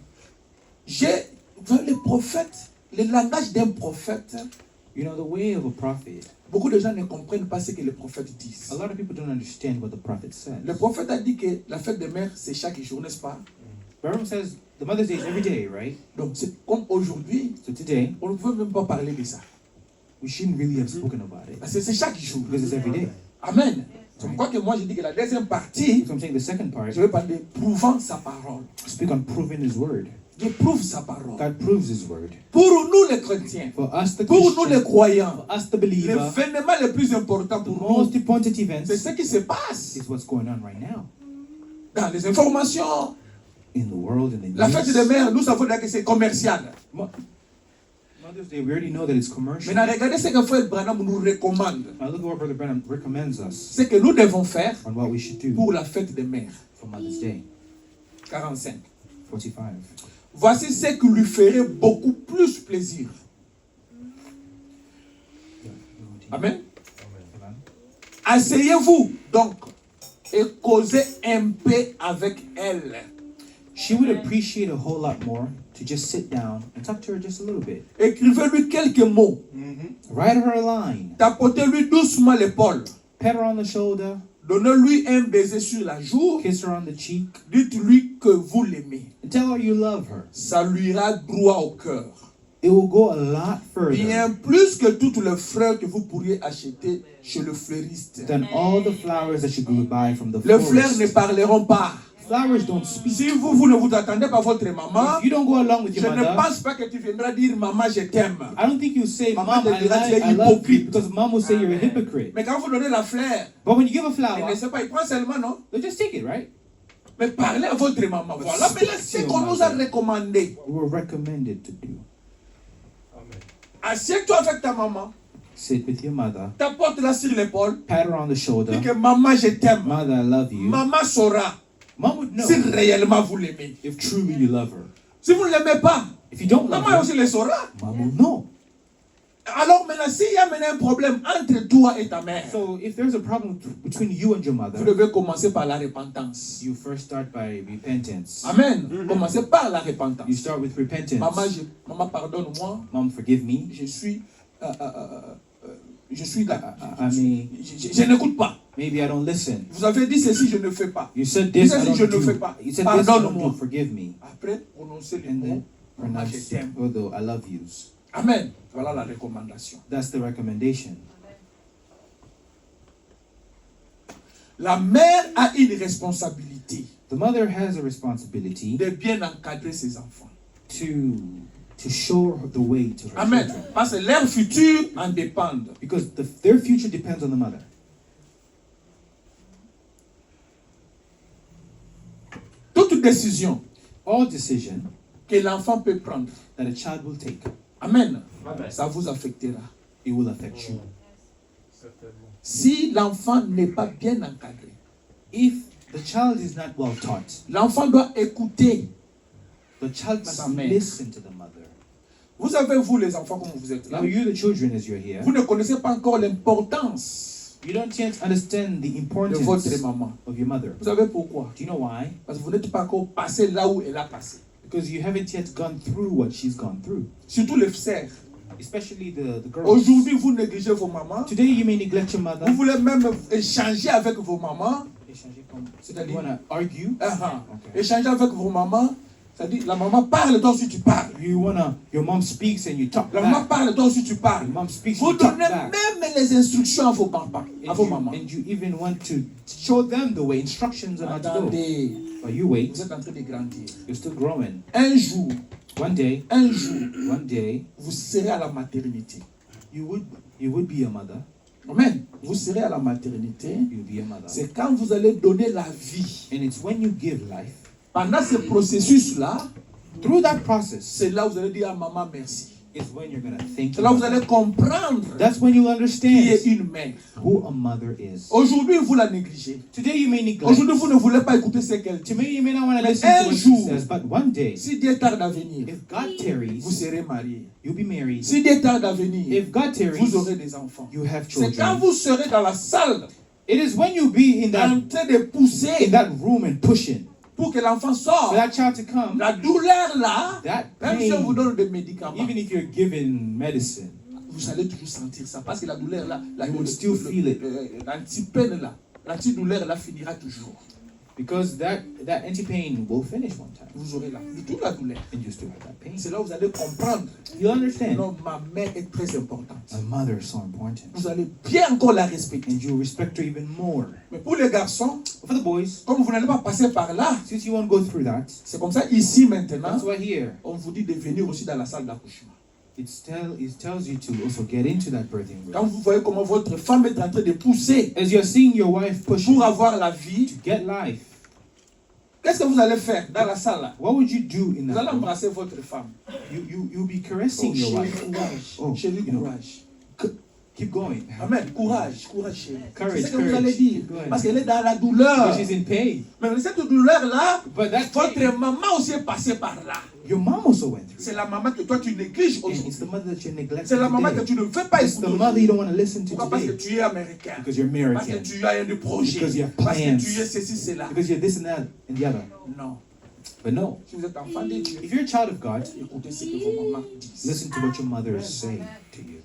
Le prophète, le langage d'un prophète, You know, the way of a prophet, beaucoup de gens ne comprennent pas ce que les prophètes disent. a lot of people don't understand what the prophet says. Le prophète a dit que la fête des mères, c'est chaque jour, n'est-ce pas? The Bible says the Mother's Day is every day, right? Donc, c'est comme aujourd'hui, So today, on ne pouvait même pas parler de ça. we shouldn't really have spoken about it Parce que c'est chaque jour. because it's every day. Amen. C'est pourquoi que moi, je dis que la deuxième partie, So I'm saying the second part, je vais parler de prouvant sa parole. speak on proving His word. Dieu prouve sa parole. God proves His word. Pour nous les chrétiens, For us, the pour nous les Christians, croyants, for us, the believer, l'événement le plus important the pour nous, most important event c'est ce qui se passe is what's going on right now dans les informations. in the world, in the La fête des news. mères, nous savons que c'est commercial. Mother's Day, we already know that it's commercial. Maintenant, regardez ce que Frère Branham nous recommande. Now look at what Brother Branham recommends us Ce que nous devons faire on what we should do pour la fête des mères. for Mother's Day. 45. 45. Voici ce qui lui ferait beaucoup plus plaisir. Amen. Amen. Asseyez-vous donc et causez un peu avec elle. She would appreciate a whole lot more to just sit down and talk to her just a little bit. Écrivez-lui quelques mots. Write her a line. Tapotez-lui doucement l'épaule. Pat her on the shoulder. Donnez-lui un baiser sur la joue. Kiss her on the cheek. Dites-lui que vous l'aimez. And tell her you love her. Ça lui ira droit au cœur. It will go a lot further Bien plus que toutes les fleurs que vous pourriez acheter chez le fleuriste. than all the flowers that you could buy from the Les fleurs ne florist. parleront pas. Flowers don't speak. Si vous ne vous attendez pas à votre maman, If you don't go along with je your ne mother, pense pas que tu viendras dire maman je t'aime. I don't think you say, Maman Mom, te dira, tu es I love you, hypocrite. because Mom will say you're a hypocrite. Mais quand vous donnez la fleur, But when you give a il flower, ne sait pas, il prend seulement non. they just take it, right? Mais parlez à votre maman. Voilà maintenant ce qu'on nous a recommandé. We were recommended to do. Assieds-toi avec ta maman, Sit with your mother, t'apporte-la sur l'épaule, pat her on the shoulder. dis que maman je t'aime. Mother, I love you. Maman saura Mom would know si réellement vous l'aimez. if truly you love her. Si vous ne l'aimez pas, If you don't love maman her, aussi le saura. Mom will know. Alors maintenant, s'il y a maintenant un problème entre toi et ta mère, So if there's a problem between you and your vous mother, devez commencer par la repentance. you first start by repentance. Amen. Commencez par la You repentance. start with repentance. Maman pardonne-moi. Mom, forgive me. Je suis je suis là. I mean, Je n'écoute pas. Maybe I don't listen. Vous avez dit ceci, je ne fais pas. You said this, I Je don't ne fais do. pas. You said this, I don't Pardonne-moi. do. Forgive me. Après, prononcez le And mot. then Maman, je pronounce, t'aime. although I love yous. Amen. Voilà la recommandation. That's the recommendation. La mère a une responsabilité The mother has a responsibility de bien encadrer ses enfants. to show her the way to her Amen. children. Parce que leur futur en dépend. Because their future depends on the mother. Toute décision All decision que l'enfant peut prendre, that a child will take, Amen, ça vous affectera. it will affect you. Si l'enfant n'est pas bien encadré, If the child is not well taught, l'enfant doit écouter. the child must Amen. listen to the mother. Vous savez, vous les enfants, comme vous êtes là, Now you, the children, as you're here, vous ne connaissez pas encore l'importance you don't yet understand the de importance votre maman. of your mother. Vous savez pourquoi? Do you know why? Parce que vous n'êtes pas encore passé là où elle a passé. Because you haven't yet gone through what she's gone through. Surtout les sœurs. Especially the girls. Aujourd'hui, vous négligez vos mamans. Today you may neglect your mother. Vous voulez même échanger avec vos mamans. C'est-à-dire, you want to argue. Okay. Échanger avec vos mamans. C'est-à-dire, la maman parle, toi aussi tu parles. Your mom speaks and you talk La maman back. parle, toi aussi tu parles. Your mom speaks Vous and you talk donnez back. même les instructions à vos papas, à vos mamans. And you even want to show them the way, instructions on how to go. Attendez, But you wait. vous êtes en train de grandir. You're still growing. Un jour, One day, vous serez à la maternité. you would be a mother. Amen. Vous serez à la maternité. You'll be a mother. C'est quand vous allez donner la vie. And it's when you give life. Pendant ce processus-là, Through that process, c'est là où vous allez dire à maman merci. is when you're going to thank C'est là où vous you. allez comprendre That's when you'll qui understand est une mère. who a mother is. Aujourd'hui, vous la négligez. Today you may neglect. Aujourd'hui, vous ne voulez pas écouter ce qu'elle dit. Today you may not want to Mais listen to un what she jour, says, but one day, si Dieu tarde à venir, if God tarries, vous serez mariés. you'll be married. Si Dieu tarde à venir, If God tarries, vous aurez des enfants. you have C'est quand children. vous serez dans la salle, It is when you be in en that train de pousser room and pushing pour que l'enfant for sorte. that child to come. La douleur là, That même si on vous pain, donne des médicaments, even if you're given medicine, vous allez toujours sentir ça. Parce que la douleur là, You will still feel it. l'anti-peine là, l'anti-douleur là finira toujours. because that anti-pain will finish one time, Vous aurez toute la douleur. and you still have that pain. C'est là où vous allez comprendre. You'll understand. Non, ma mère est très importante. A mother is so important, Vous allez bien encore la respecter. and you respect her even more. Mais pour les garçons, For the boys, comme vous n'allez pas passer par là, since you won't go through that, c'est comme ça ici maintenant, that's why here on vous dit de venir aussi dans la salle d'accouchement. it tells you to also get into that birthing Quand room. vous voyez comment votre femme est en train de pousser As you're seeing your wife pushing pour avoir la vie, to get life, qu'est-ce que vous allez faire dans la salle là? what would you do in Vous allez that room? embrasser votre femme. You'll be caressing your Chérie, wife. courage. Oh, Chérie, you know. courage. Keep going. Amen. Courage, courage, chérie. Courage, C'est ce que vous courage. allez dire. Keep going. Parce qu'elle est dans la douleur. Because she's in pain. Mais cette douleur-là, But that votre pain, maman aussi est passée par là. your mom also went through. C'est la maman que toi tu négliges And it's aujourd'hui. the mother that you're neglecting C'est la maman que today. tu ne veux pas It's the écouter. mother you don't want to listen to Pourquoi? Parce que today. tu es américain. Because you're Parce que American. tu as un projet. Because you have Parce que plans. tu es ceci, cela. Because you're this and that and the other. Non. But no. Si vous êtes enfant de Dieu, If you're a child of God, écoutez ce que vos mamans disent. listen to what your mother is saying to you.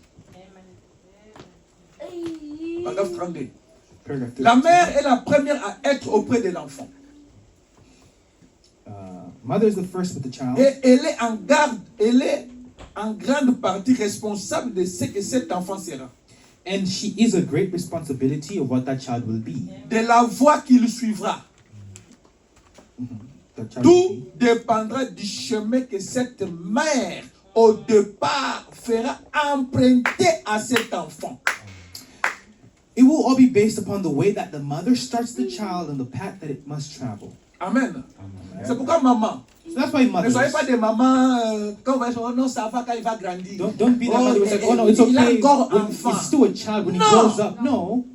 Paragraphe 32. Paragraph La 32. mère est la première à être auprès de l'enfant. Mother is the first with the child. Et elle est en garde, elle est en grande partie responsable de ce que cet enfant sera. And she is a great responsibility of what that child will be. De la voie qu'il suivra. That child will Tout be. dépendra du chemin que cette mère, au départ, fera emprunter à cet enfant. It will all be based upon the way that the mother starts the child on the path that it must travel. Amen. C'est pourquoi maman, So that's why ne mothers, soyez pas des mamans quand vous allez dire, oh non, ça va quand il va grandir. don't be that mother who's like, oh no, it's il okay. est encore When enfant. it's still a child when he No. grows up. No,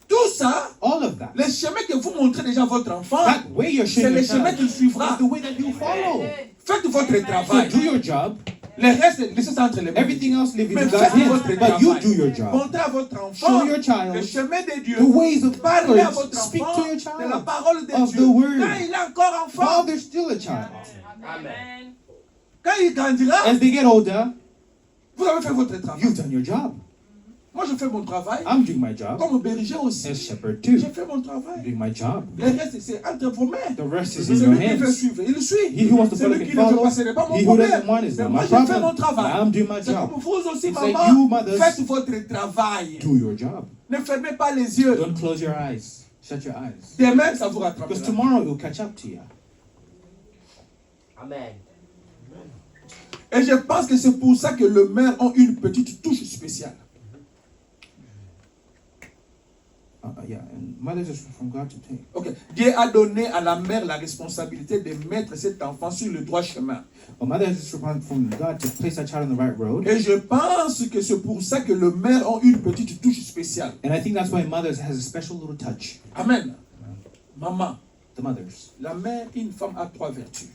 Tout ça, all of that. le chemin que vous montrez déjà à votre enfant, That way you're c'est showing le your chemin child qu'il suivra. is the way that you follow. Faites votre So travail. do your job. Le reste, laissez ça entre les mains. Everything else live in Mais God's faites votre hands. But you travail. do your job. Montrez à votre enfant Show your child le chemin de Dieu. the ways of Parlez à God. votre Speak enfant to your de la child parole de of Dieu. the word. Quand il est encore enfant, While they're still a child. Amen. quand il grandira, As they get older, vous avez fait votre travail. you've done your job. Moi, je fais mon travail. I'm doing my job. Comme berger aussi. As shepherd too. J'ai fait mon I'm travail. doing my job. Le reste, c'est entre vos mains. The rest is in your Celui qui veut hands. suivre, il suit. He who wants to follow Celui can qui ne veut follow. pas, ce n'est pas mon He who doesn't problème. want is Mais not moi, my je fais mon problem. travail. I'm doing my C'est job. comme vous aussi, It's like maman. you, mothers, Faites votre travail. do your job. Ne fermez pas les yeux. Don't close your eyes. Shut your eyes. Demain, ça vous rattrapera. Because tomorrow it will catch up to you. Amen. Et je pense que c'est pour ça que le maire a une petite touche spéciale. Yeah, and mothers is from God to take. Ok. Dieu a donné à la mère la responsabilité de mettre cet enfant sur le droit chemin. A mother is from God to place that child on the right road. Et je pense que c'est pour ça que le maire a une petite touche spéciale. And I think that's why mothers has a special little touch. Amen. Maman, The mothers. la mère, une femme a 3 vertus.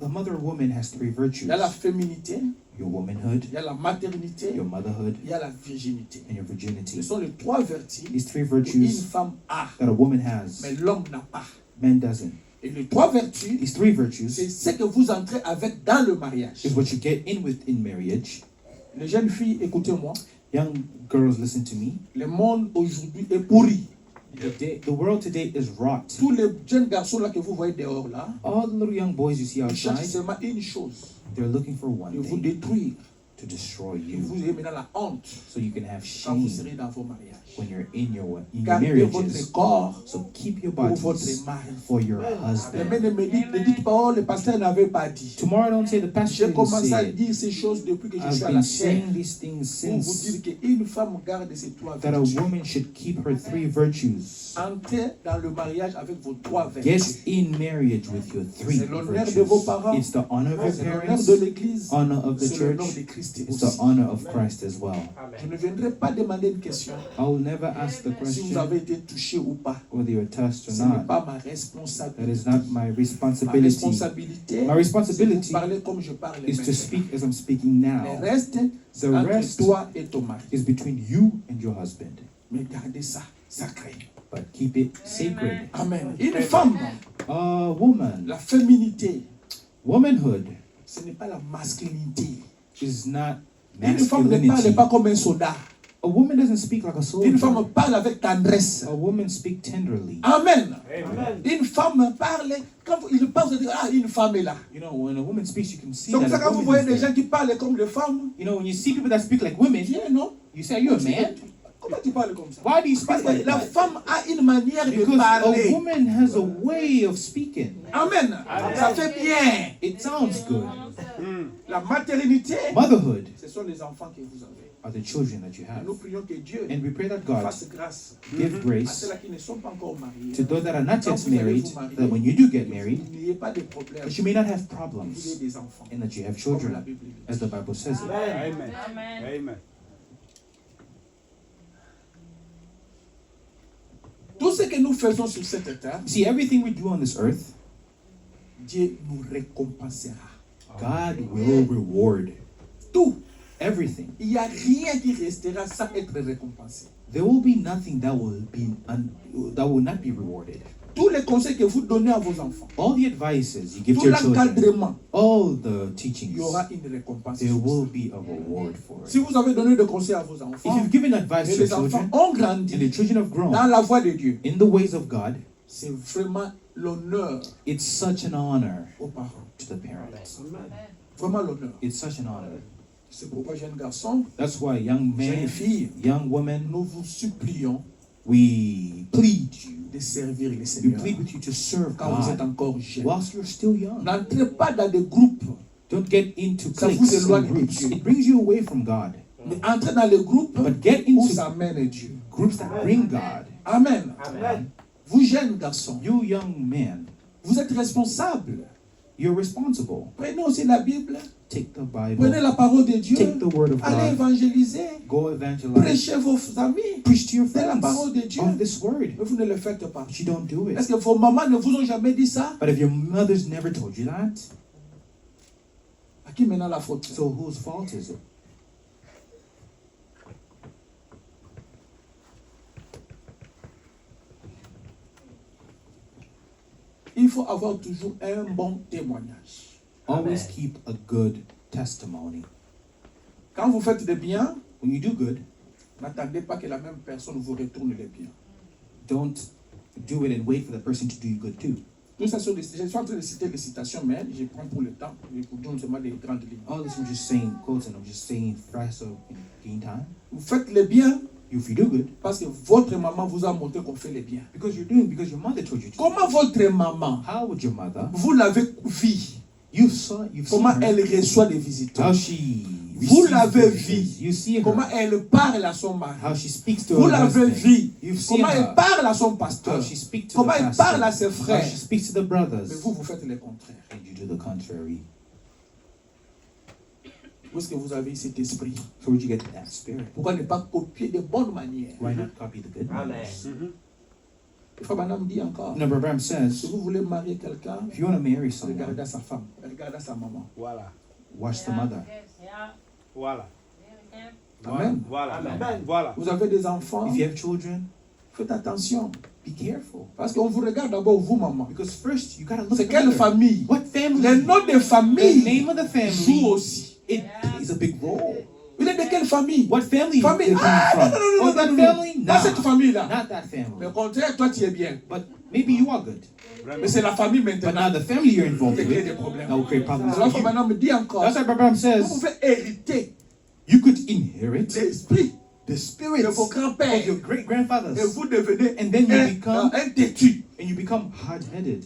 The mother woman has 3 virtues. Il y a la féminité, Your womanhood, il y a la maternité, your motherhood, il y a la virginité. and your virginity. Ce sont les 3 vertus These 3 qu'une virtues femme a, that a woman has, mais l'homme n'a pas. man doesn't. Et les 3 vertus, These 3 virtues c'est ce que vous entrez avec dans le mariage. is what you get in with in marriage. Les jeunes filles, écoutez-moi, Young girls, listen to me. le monde aujourd'hui est pourri. The world today is rot. Tous les jeunes garçons là que vous voyez dehors là, All the little young boys you see ils cherchent outside, seulement une chose, they're looking for de one vous thing, détruire. to destroy Et you, vous ayez maintenant la honte so you can have quand vous shame serez dans vos mariages. when you're in your Gardez marriages. votre corps So keep your pour votre bodies mari. for your Demain, husband. ne dites pas, oh, le pasteur n'avait pas dit. Tomorrow, don't say the pastor J'ai didn't commencé à say it. dire ces choses depuis que je suis I've à la been chair. saying these things Pour vous since dire qu'une femme garde ses 3 that a vertus. woman should keep her 3 virtues. Entrez dans le mariage avec vos 3 Get vertus. in marriage with your 3 C'est l'honneur de vos virtues. parents. It's the honor of your C'est l'honneur parents, de l'église. honor of the C'est l'honneur church, de Christ it's aussi. the honor of Christ as well. Je ne viendrai pas demander une question I'll never ask the si vous question avez été touché ou pas. whether you're touched or Ce n'est not. pas ma That responsabilité. is not my Ma responsibility. responsabilité, My c'est responsibility de parler comme je parle is to maintenant. speak as I'm speaking Le now. reste, The entre rest toi et ton mari. is between you and your husband. Mais gardez ça sacré. But keep it sacred. Amen. Une femme, A woman, la féminité, womanhood ce n'est pas la masculinité. is not Une femme ne parle masculinity. pas comme un soldat. A woman doesn't speak like a Une femme soldier. parle avec tendresse. A woman speaks tenderly. Amen. Amen. Une femme parle, quand il parle, vous dites, ah, une femme est là. You know, when a woman speaks, you can see C'est comme ça that quand a vous woman voyez is des there. gens qui parlent comme des femmes. You know, when you see people that speak like women, Viens, non? you say, are you a man? Comment tu parles comme ça? Why do you Parce speak like que la that? femme a une manière de Because parler. a woman has a way of speaking. Amen. Ça fait bien. It sounds good. La maternité, Motherhood ce sont les enfants que vous avez. are the children that you have. Nous prions que Dieu And we pray that God fasse grâce give à grace ceux-là qui ne sont pas encore mariés. to those that are not Quand yet vous allez married, vous marier, that when you do get married, vous n'ayez pas de problème. that you may not have Vous ayez problems des enfants. and that you have Comme la children, Bible dit. as the Bible says it. Amen. Amen. Tout ce que nous faisons sur cette terre, See, everything we do on this earth, Dieu nous récompensera. God will reward. Tout. Everything. Il n'y a rien qui restera sans être récompensé. There will be nothing that will not be rewarded. Tous les conseils que vous donnez à vos enfants, All the advices you give tout to your children, l'encadrement, all the il teachings, y aura une récompense. there sur will ça. be a reward for Si it. vous avez donné des conseils à vos If enfants, you've given advice et to your les enfants children, ont and the grandi children have grown dans la voie de Dieu, in the ways of God, c'est vraiment l'honneur it's such an honor aux parents. to the parents. Vraiment l'honneur. It's such an honor. C'est pourquoi, jeunes garçons, That's why, young jeunes men, filles, young women, nous vous supplions we plead you. de servir le We Seigneur plead with you to serve quand vous êtes God encore jeunes. whilst you're still young. N'entrez pas dans des groupes, Don't get into Ça vous cliques éloigne and de groups. Dieu. It brings you away from God. mais entrez dans les groupes But get où into ça mène Dieu. groups that bring God. Amen. Amen. Vous jeunes garçons, You young men, vous êtes responsables. you're responsible. Prenez aussi la Bible, Take the prenez Bible, la parole de Dieu, take the word of allez God, évangéliser, go evangelize, prêchez vos amis. preach to your C'est la friends parole de Dieu. of this word. Mais vous ne le faites pas. But you don't do Est-ce it. que vos mamans ne vous ont jamais dit ça? But if your mother's never told you that, À qui maintenant la faute? so whose fault is it? Il faut avoir toujours un bon témoignage. Always Amen. keep a good testimony. Quand vous faites des biens, When you do good, N'attendez pas que la même personne vous retourne les biens. Don't do it and wait for the person to do you good too. Tout ça, je suis en train de citer les citations, mais je prends pour le temps. Je vous donne seulement des grandes lignes. All this I'm just saying quotes and I'm just saying fast so gain time. Vous faites les biens If you do good, parce que votre maman vous a montré qu'on fait les biens. because your mother told you to. Comment votre maman, How would your mother? vous l'avez vue, You've seen comment her, elle reçoit des how visiteurs, she vous receives l'avez visitors. vue, You see her, comment elle parle à son mari, how she speaks to vous her l'avez husband. vue, You've seen comment elle her, parle à son how pasteur, she speaks to comment the elle pastor, parle à ses how frères. she speaks to the Mais brothers, vous faites le contraire. and you do the contrary. Où est-ce que vous avez cet esprit? So where'd you get that spirit? Pourquoi ne pas copier de bonnes manières? Why not copy the good Amen. ones? Le frère Branham dit encore, No, Brother Branham si says, vous voulez marier quelqu'un, if you want to marry someone, regardez sa femme, regardez sa maman. Voilà. watch the mother. Voilà. Amen. Voilà. Amen. Voilà. Vous avez des enfants, If you have children, faites attention. be careful. Parce qu'on vous regarde d'abord, vous, maman. Because first, you gotta look C'est at quelle the mother. famille? What family? Le nom de The famille name of the joue family, aussi. it plays a big role. Il est de quelle famille? What family Famille. are you Ah, coming non, from? non, non, Oh, that non, non, family? non. Pas cette Nah, famille-là. not that Mais family. au contraire, toi, tu es bien. But maybe you are good. Mais c'est la famille But maintenant now the family you're involved qui crée des with, problèmes. that will create problems Alors, for frère you. Branham me dit encore, That's why Brother Branham vous says, pouvez hériter you could inherit l'esprit the spirits de vos of grands-pères your great-grandfathers, et vous devenez and then you become un têtu. and you become hard-headed.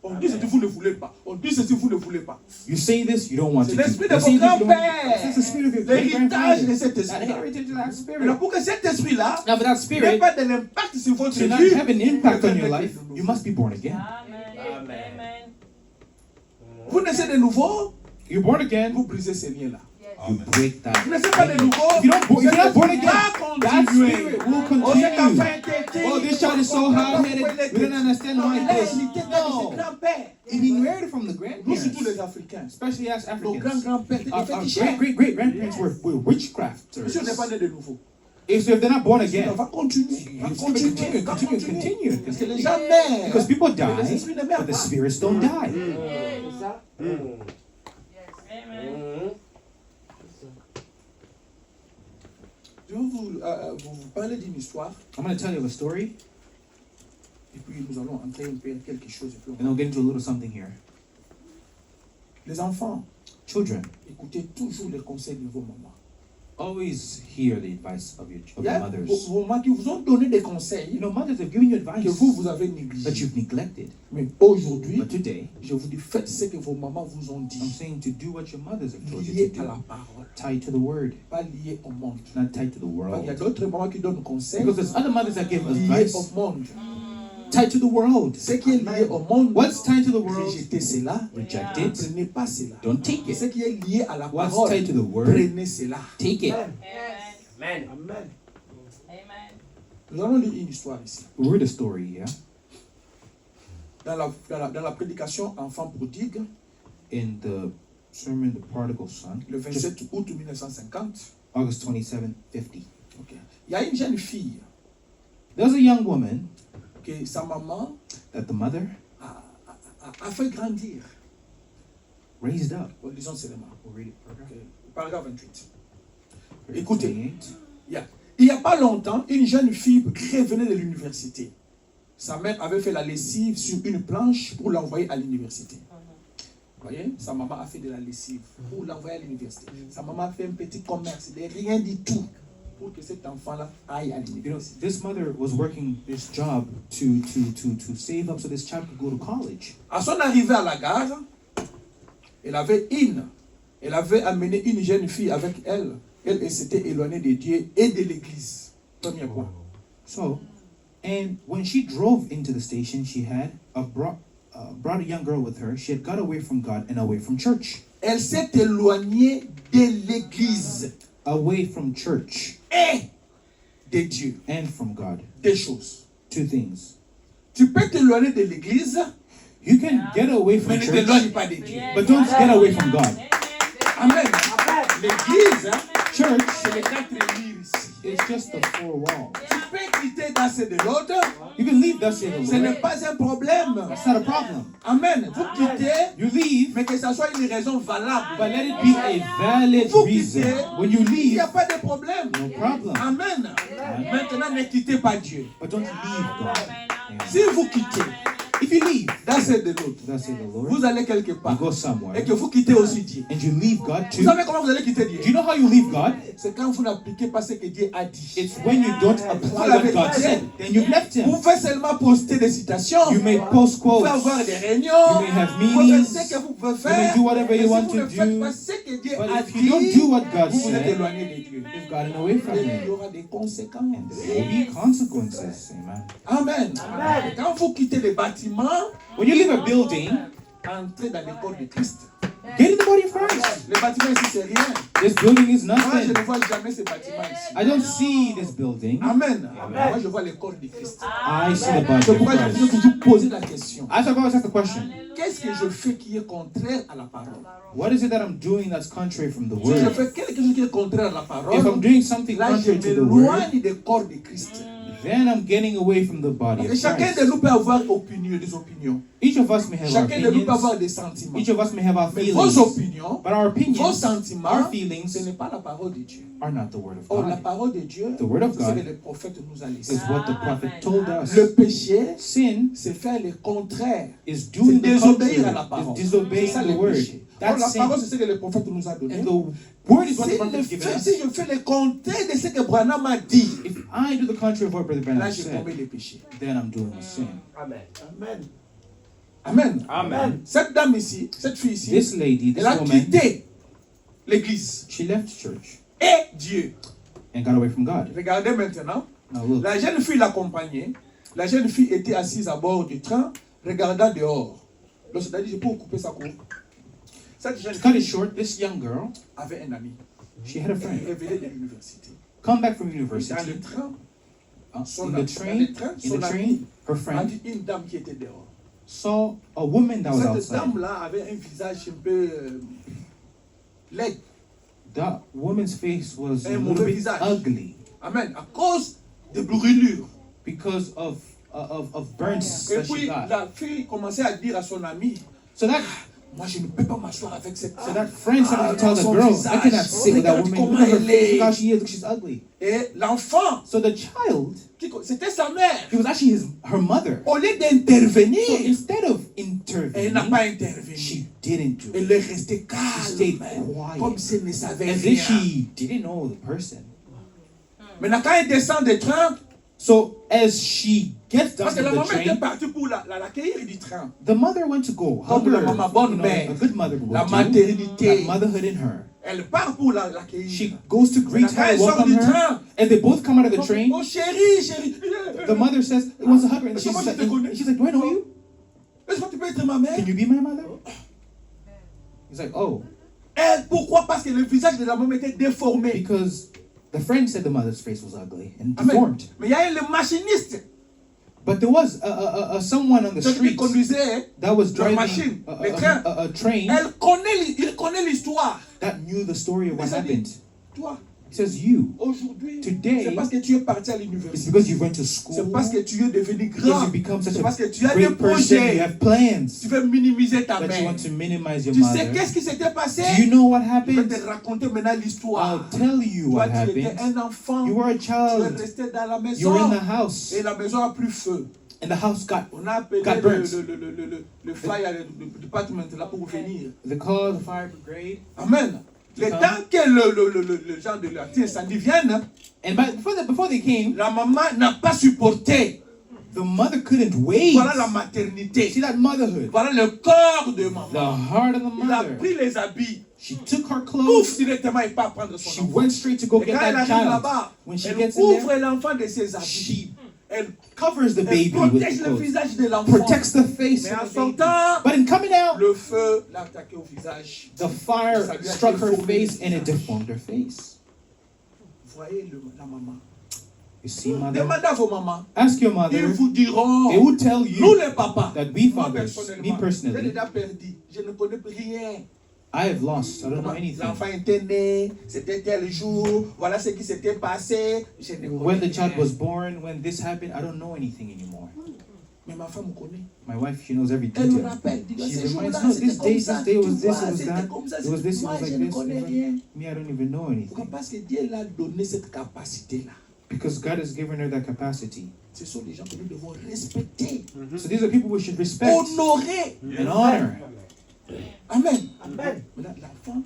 On dit ceci, vous ne voulez pas. On dit ceci, vous ne voulez pas. You say this, you don't want C'est to do. l'esprit de You vos say this, you don't want to do. grands-pères. That's the spirit of your L'héritage de great-grandfathers. cet That esprit-là. heritage of that Alors spirit. pour que cet esprit-là Now for that n'ait spirit pas de l'impact sur votre to not vie, have an impact on your vous life, devez you must be born again. Amen. Vous naissez de nouveau, You're born again, vous brisez ces liens-là. you break that. Vous naissez pas de nouveau, If you're not born again, va that continuer. spirit will Oh, cet enfant continue. est têtu. Oh, this child is so hard-headed. We don't understand why Il a this. hérité de ses No. grands-pères. If you inherited from the Nous, surtout les grandparents, Africains. especially as Nos Africans, grands-grands-pères étaient our des féticheurs. great-grandparents were witchcrafters. Monsieur n'est pas né de nouveau. So if they're not born On again, va continuer. you continue. Parce que les Because gens meurent. people Mais les die, esprits ne meurent but the pas. spirits don't die. Je vais vous parler d'une histoire. I'm going to tell you a story, Et puis nous allons entrer un peu dans quelque chose. Et puis and I'll get into a little something here. les enfants, Children, écoutez toujours les conseils de vos mamans. always hear the advice of Il your y a mothers. vos mamans qui vous ont donné des conseils You know, mothers have given you que advice vous avez that négligés. you've neglected. Mais aujourd'hui, But today, je vous dis, faites ce que vos mamans vous ont I'm dit. saying to do what your mothers have told you Lié to à la do. parole, Tied to the word, pas lié au monde. not tied to the Il y a world. d'autres mamans qui donnent conseils Because there's other mothers that give liés advice au monde. tied to the world. Ce qui est lié au monde, What's tied to the world? rejetez cela. Reject Ne it. prenez pas cela. Don't take Ce it. qui est lié à la What's parole, tied to the word? prenez cela. Take it. Amen. Nous allons lire une histoire ici. We read a story here Dans la prédication Enfant prodigue, in the sermon, The Prodigal Son, le just 27 août 1950, August 27, 50. ok, il y a une jeune fille There's a young woman que sa maman that the mother a fait grandir. raised up. Bon, lisons seulement. We'll read it. Ok, paragraphe 28. Verse Écoutez. 28. Il n'y a pas longtemps, une jeune fille revenait de l'université. Sa mère avait fait la lessive sur une planche pour l'envoyer à l'université. Vous voyez, sa maman a fait de la lessive pour l'envoyer à l'université. Sa maman a fait un petit commerce, de rien du tout, pour que cet enfant-là aille à You know, l'université. this mother was working this job to save up so this child could go to college. À son arrivée à la gare, elle avait amené une jeune fille avec elle. Elle s'était éloignée de Dieu et de l'église. Premier point. So, and when she drove into the station, she had brought a young girl with her. She had got away from God and away from church. Elle s'est éloignée de l'église Away from church et de Dieu. and from God. Deux choses. Two things. Tu peux t'éloigner de l'église, You can get away from mais ne church, t'éloigne pas de Dieu. but don't get away from God. Amen. L'église, Church c'est les 4 murs ici. is just the 4 walls. Tu peux quitter dans ce de l'autre, You can leave thus saith the ce n'est Lord. pas un problème. That's not a problem. Amen. Vous quittez, You leave, mais que ça soit une raison valable. but let it be a valid Vous reason. quittez, When you il n'y leave, a pas de problème. no problem. Amen. Maintenant, ne quittez pas Dieu. But don't leave God. Amen. Si vous quittez, If you leave, dans ce de l'autre, thus saith the Lord, vous allez quelque you part go et somewhere, que vous quittez aussi Dieu. and you leave God Vous too. savez comment vous allez quitter Dieu? Do you know how you leave God? C'est quand vous n'appliquez pas ce que Dieu a dit. It's when you don't apply what God said. Then you've left Vous Him. pouvez seulement poster des citations. You may post Vous pouvez quotes. avoir des réunions. You may have Vous pouvez meetings. faire ce que vous pouvez You faire. may do whatever Et you si want vous ne to faites pas do. ce que Dieu But a if you don't dit, do what God vous vous êtes said, éloigné de Dieu. you've gotten away from Et il Him. y aura des conséquences. There will be consequences. Amen. Amen. Et quand vous quittez les bâtiments, When you leave a building, entrez dans le corps de Christ. get in the body of Christ. Le bâtiment ici, c'est rien. This building is Moi, je nothing. ne vois jamais ce bâtiment ici. I don't see this building. Amen. Moi, je vois le corps de Christ. I see the body C'est of pourquoi je Christ. vais toujours poser la question. I shall always ask the question, Qu'est-ce que je fais qui est contraire à la parole? what is it that I'm doing that's contrary from the Si je word? fais quelque chose qui est contraire à la If parole, I'm doing something là, je contrary to the word, m'éloigne du corps de Christ. then I'm getting away from the body Et of chacun de Christ. nous peut avoir des opinions. Each of us may have our Chacun de nous peut avoir opinions. des sentiments. Each of us may have our Mais vos feelings. opinions, But our vos opinions, sentiments, our ce feelings n'est pas la parole de Dieu. are not the word of Or, la God. parole de Dieu, The word of c'est ce que God le prophète nous a laissé. is what the prophet told us. Le péché, Sin c'est faire le contraire. is C'est doing the désobéir à la contrary, parole. is C'est disobeying ça the le word. péché. Or, la That's parole, sin. c'est ce que le prophète nous a donné. And the word is what the Si, prophet has given us. si je fais le contraire de ce que Branham a dit, If I do the contrary of what Brother là, Branham j'ai said, commis le péché. then I'm doing a sin. Amen. Amen. Amen. Amen. Cette dame ici, cette fille ici, This lady, elle this a woman, quitté l'église she left church et Dieu. and got away from God. Regardez maintenant. Now look, La jeune fille l'accompagnait. La jeune fille était assise à bord du train, regardant dehors. Lorsqu'elle a dit, je peux vous couper sa cour. Cette jeune to cut it fille short, this young girl, avait un ami. she had a Elle friend venait de l'université. come back from Dans university. le train, In son the ami, train, dans le train, in son the ami train, her a friend dit une dame qui était dehors. saw a woman that was Cette outside. dame-là avait un visage un peu laid. That woman's face was a Un little mauvais bit visage. ugly Amen. À cause de brûlures. because of burns Et that she puis got. la fille commençait à dire à son ami, So that moi je ne peux pas m'asseoir avec cette so femme. that friend started to tell the son girl, I visage. cannot sit with that Regarde woman. comment Look at her elle face. est. Look how she is. Look, she's ugly. Et l'enfant, So the child, c'était sa mère. it was actually her mother. Au lieu So d'intervenir, instead of elle n'a pas intervening, intervenu. she didn't do it. Elle est restée She stayed calme, quiet. comme si elle ne savait As rien. if she didn't know the person. Maintenant, quand elle descend du train, So as she gets down parce que to la the maman était train, partie pour l'accueillir du train. the mother went to go Comme hug la her, maman bonne you know, mère. a good mother would La do. maternité. That motherhood in her. Elle part pour l'accueillir. She goes to greet Quand her, elle sort welcome du her, train, and they both come out of the train. oh chérie, chérie. The mother says, he wants to hug her, and Est-ce que moi, je te she's connais? like, do I know you? Est-ce que tu peux être ma mère? Can you be my mother? He's like, oh, Elle, pourquoi? Parce que le visage de la maman était déformé. because the friend said the mother's face was ugly and Amen. deformed. Mais il y a le machiniste, But there was someone on the celui qui street conduisait. that was La driving machine, le train. a train Il connaît l'histoire. that knew the story of what Mais ça dit, happened. toi, He says, you, aujourd'hui, Today, c'est parce que tu es parti à it's l'université. because you went to C'est school, parce que tu es devenu because grand. you become such C'est parce que a tu as des great person, you projets. have plans Tu veux minimiser ta that you mère. want to minimize your Tu sais mother. qu'est-ce qui s'était passé? Do you know what Je vais happened? te raconter maintenant I'll l'histoire. tell you Toi, what tu étais happened. un enfant. You were a Tu es child. resté dans la You were in maison. the house, Et la maison a pris feu. and the house got. On a appelé Got burnt. le fire department là pour venir. They called the fire brigade, Amen. Le Come. temps que le genre de l'incendie vienne, and before they came, la maman n'a pas supporté. the mother couldn't wait. Voilà la maternité. See that motherhood, Voilà le corps de the maman. heart of the Il a mother. pris les habits. She took her Pouf, clothes. directement, il part prendre She son enfant. went straight to go Et get quand elle that arrive child. là-bas, When she elle gets in ouvre there, l'enfant de ses habits. she Elle, covers the elle baby with protège the le clothes, visage de l'enfant. protects the face Mais of en the baby. sortant, But in coming out, le feu l'a attaqué au visage. the fire struck her face and it deformed her face. Voyez la maman. You see, mother? Demandez à vos mamans. Ask your Ils mother. vous diront. They will tell Nous you les papas. that we Moi fathers, personnellement, me j'ai personally, déjà perdu. Je ne connais plus rien. I have lost. I don't know anything. L'enfant était né, c'était tel jour, voilà ce qui s'était passé. Je ne When connais the child rien. was born, when this happened, I don't know anything anymore. Mais ma femme me connaît. My wife, she knows every Elle me detail. rappelle. Dit, She ce reminds jour-là, me, c'était this comme day, ça. this day was Tu this, vois, it was c'était that, comme ça. it was this, it Moi, was je like ne this. connais rien. Me, I don't even know Pourquoi? anything. Parce que Dieu l'a donné cette capacité-là. Because God has given her that capacity. Ce sont des gens que nous devons respecter, So these are people we should respect honorer. and honor. Amen. Amen. Mais là, l'enfant,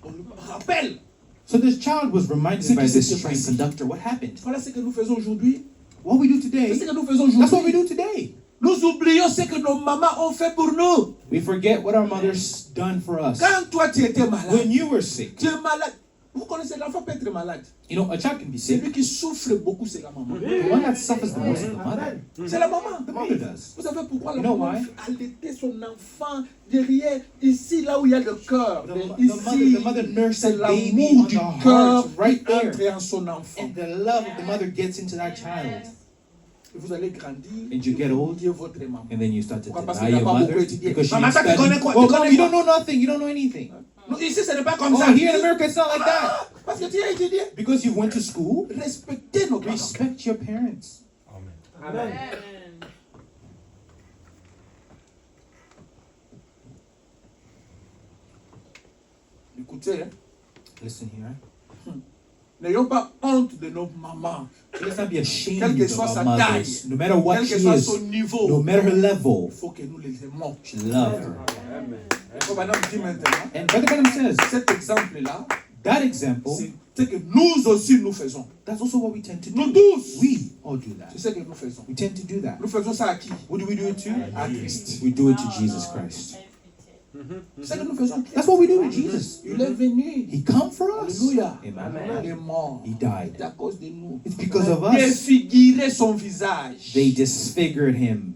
on le rappelle. So this child was reminded C'est by qui this s'était train passé. conductor. What happened? Voilà ce que nous faisons aujourd'hui. What we do C'est today, ce que nous faisons that's what we aujourd'hui. do today. Nous oublions ce que nos mamans ont fait pour nous. We forget what our mother's done for us. Quand toi tu étais malade, When you were sick, tu es malade. Vous connaissez, l'enfant peut être malade. you know, a child can be sick. Celui qui souffre beaucoup, c'est la maman. The one that suffers the most is the mother. C'est la maman. The mother does. Vous savez pourquoi la You know maman why? allaitait son enfant derrière, ici, là où il y a le cœur. The mother nursed C'est the baby l'amour on du the cœur heart right qui entre there. en son enfant. And the love of the mother gets into that child. Et vous allez grandir, And you get old, oubliez votre maman. and then you start to Pourquoi? Parce deny qu'il n'a your pas mother beaucoup étudié. because she Maman, didn't toi, tu connais study. quoi? Oh, Tu come on, connais you quoi? don't know nothing. You don't know anything. Non, ici, ce n'est pas comme Oh, ça. here in America, it's not like that. Parce que tu as étudié. Because you went to school, Respectez nos parents. respect your parents. Amen. Écoutez, hein, Listen here. n'ayons pas honte de nos mamans. Let's not be ashamed Quelle que of soit sa our mothers. taille, No matter what quel she que soit is, son niveau, no matter her level, il faut que nous les aimons. love her. Comme madame dit maintenant, And Brother Branham says, cet exemple-là, that example, c'est ce que nous aussi nous faisons. that's also what we tend to Nous do. tous, We all do that. c'est ce que nous faisons. We tend to do that. Nous faisons ça à qui? What do we do it to? À Christ. We do it to Jesus Christ. C'est ce que nous faisons. That's what we do with Jesus. Il est venu. He come for us. Alléluia. Amen. Il est mort. He died. C'est à cause de nous. It's because of us. Défigurer son visage. They disfigured him.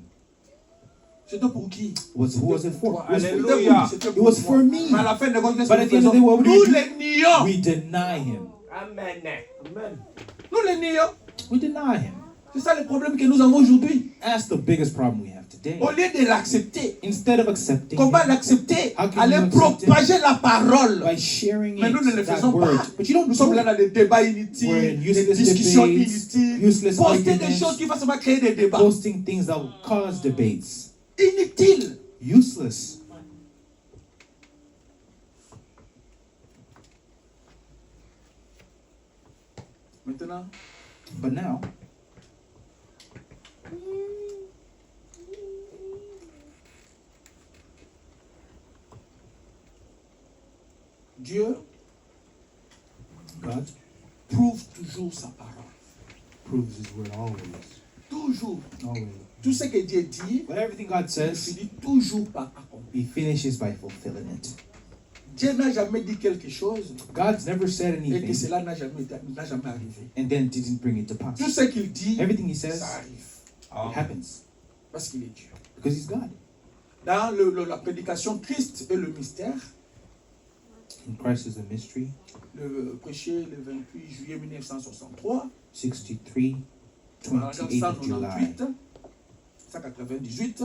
C'était pour qui? Who was it for? Alléluia. C'était It was for me. Mais à la fin de compte, qu'est-ce But que at nous the end of the day, what faisons? do Nous we do? les nions. We deny him. Amen. Amen. Nous les nions. We deny him. C'est ça le problème que nous avons aujourd'hui. That's the biggest problem we have today. Au lieu de l'accepter, Instead of accepting comment him l'accepter? How can Aller you accept propager la parole. by sharing Mais nous ne le it, that faisons word, pas. but you don't Nous sommes do là it. dans des débats We're inutiles, in des useless discussions debates, inutiles, useless poster des arguments. choses qui vont seulement créer des débats. Posting things that will cause debates. Inutiles. Useless. Maintenant, But now, Dieu God prouve toujours sa parole. proves his word always. Toujours. Always. Tout ce que Dieu dit, But everything God il says, finit toujours par accomplir. he finishes by fulfilling it. Dieu n'a jamais dit quelque chose God's never said et que anything cela n'a jamais arrivé. and then didn't bring it to pass. Tout ce qu'il dit, Everything he says, ça arrive. it happens. Parce qu'il est Dieu. Because he's God. Dans la prédication Christ et le mystère, And Christ is a mystery. le prêché le 28 juillet 1963, 63, 28 of July. 198,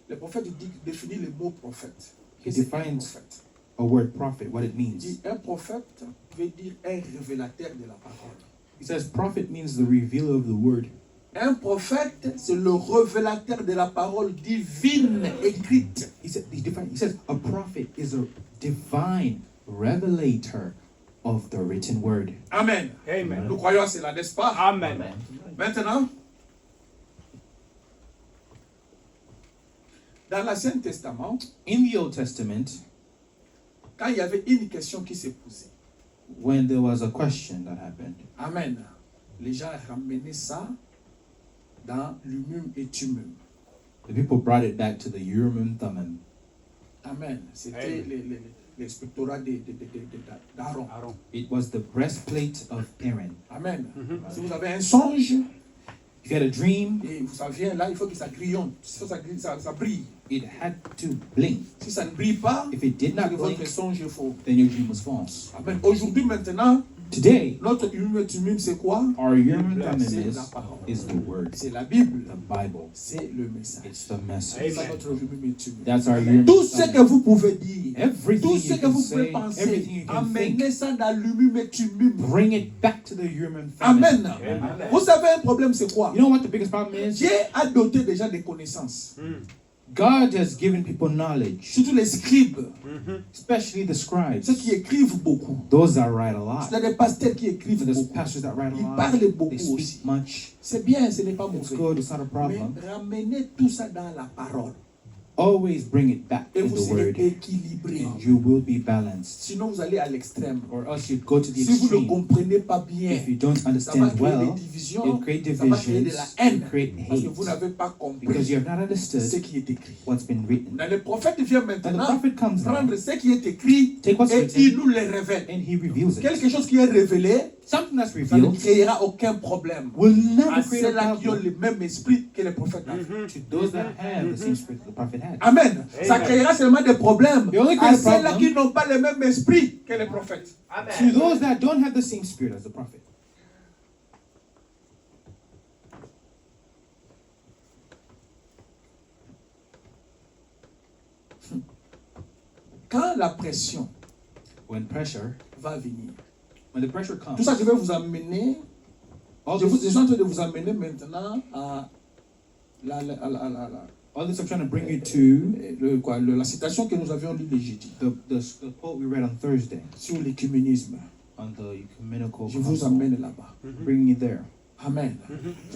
le prophète définit le mot prophète. He Qu'est-ce qu'un defines prophète? a word prophet, what it Il means. dit un prophète veut dire un révélateur de la parole. He says prophet means the revealer of the word. Un prophète, c'est le révélateur de la parole divine écrite. He says a prophet is a divine revelator of the written word. Amen. Amen. Nous croyons à cela, n'est-ce pas? Amen. Maintenant, dans l'Ancien Testament, In the Old Testament, quand il y avait une question qui se posait, when there was a question that happened, Amen, les gens ramenaient ça dans l'Urim et Thummim. the people brought it back to the Urim and Thummim. Amen. C'était l'inspectorat d'Aaron. It was the breastplate of Aaron. Amen. Si vous avez un songe, If you had a dream, et ça vient là, il faut que ça grillonne, ça brille. it had to blink. Si ça ne brille pas, If it did c'est not que blink, votre songe est faux. then your dream was false. Amen. Aujourd'hui, maintenant, Today, Notre Urim et Tumim, c'est quoi? our Urim and C'est Thummim la parole. is the word, C'est la Bible. the Bible. C'est le message. It's the C'est message. ça notre Urim et Tumim. That's our Urim Tout and ce que Thummim. vous pouvez dire, Everything tout you ce que can vous pouvez say, penser, everything you can amenez think, ça dans l'Urim et Tumim. bring it back to the Urim and Thummim. Amen. Amen. Vous savez, un problème, c'est quoi? You know what the biggest problem is? Dieu a doté déjà des connaissances. God has given people knowledge, Surtout les scribes, especially the scribes. ceux qui écrivent beaucoup. Those that write a lot. Il y a des pasteurs qui écrivent There's beaucoup. pastors that write a Ils lot. parlent beaucoup They aussi. speak much. C'est bien, ce n'est pas It's mauvais. good. It's not a Mais problem. ramenez tout ça dans la parole. Always bring it back Et to vous the serez word. équilibré. And you will be balanced. Sinon, vous allez à l'extrême. Or else you go to the Si vous ne extreme. comprenez pas bien, If you don't ça va understand créer des well, divisions, it create ça va créer de divisions, la haine. it create Parce que hate. vous n'avez pas compris Because you have not ce understood qui est écrit. what's been written. Dans le prophète vient And the maintenant prophet comes now, prendre ce qui est écrit take what's et written, il nous le révèle. and he reveals it. Quelque chose qui est révélé, Something that's ça ne revealed créera aucun problème. will À never create a ceux-là qui ont problem le même esprit que le prophète a. to those that have the same spirit that the prophet had. Amen. Ça créera seulement des problèmes You only à create a ceux-là problem qui n'ont pas le même esprit que le prophète. to those that don't have the same spirit as the prophet. Quand la pression When pressure, va venir, when the pressure tout comes, ça, je vais vous amener. all Je this, suis en train de vous amener maintenant à all this I'm trying to bring you to la citation que nous avions lue le jeudi the quote we read on Thursday sur l'écuménisme. on the ecumenical Je vous council. amène là-bas. Bring you there. Amen.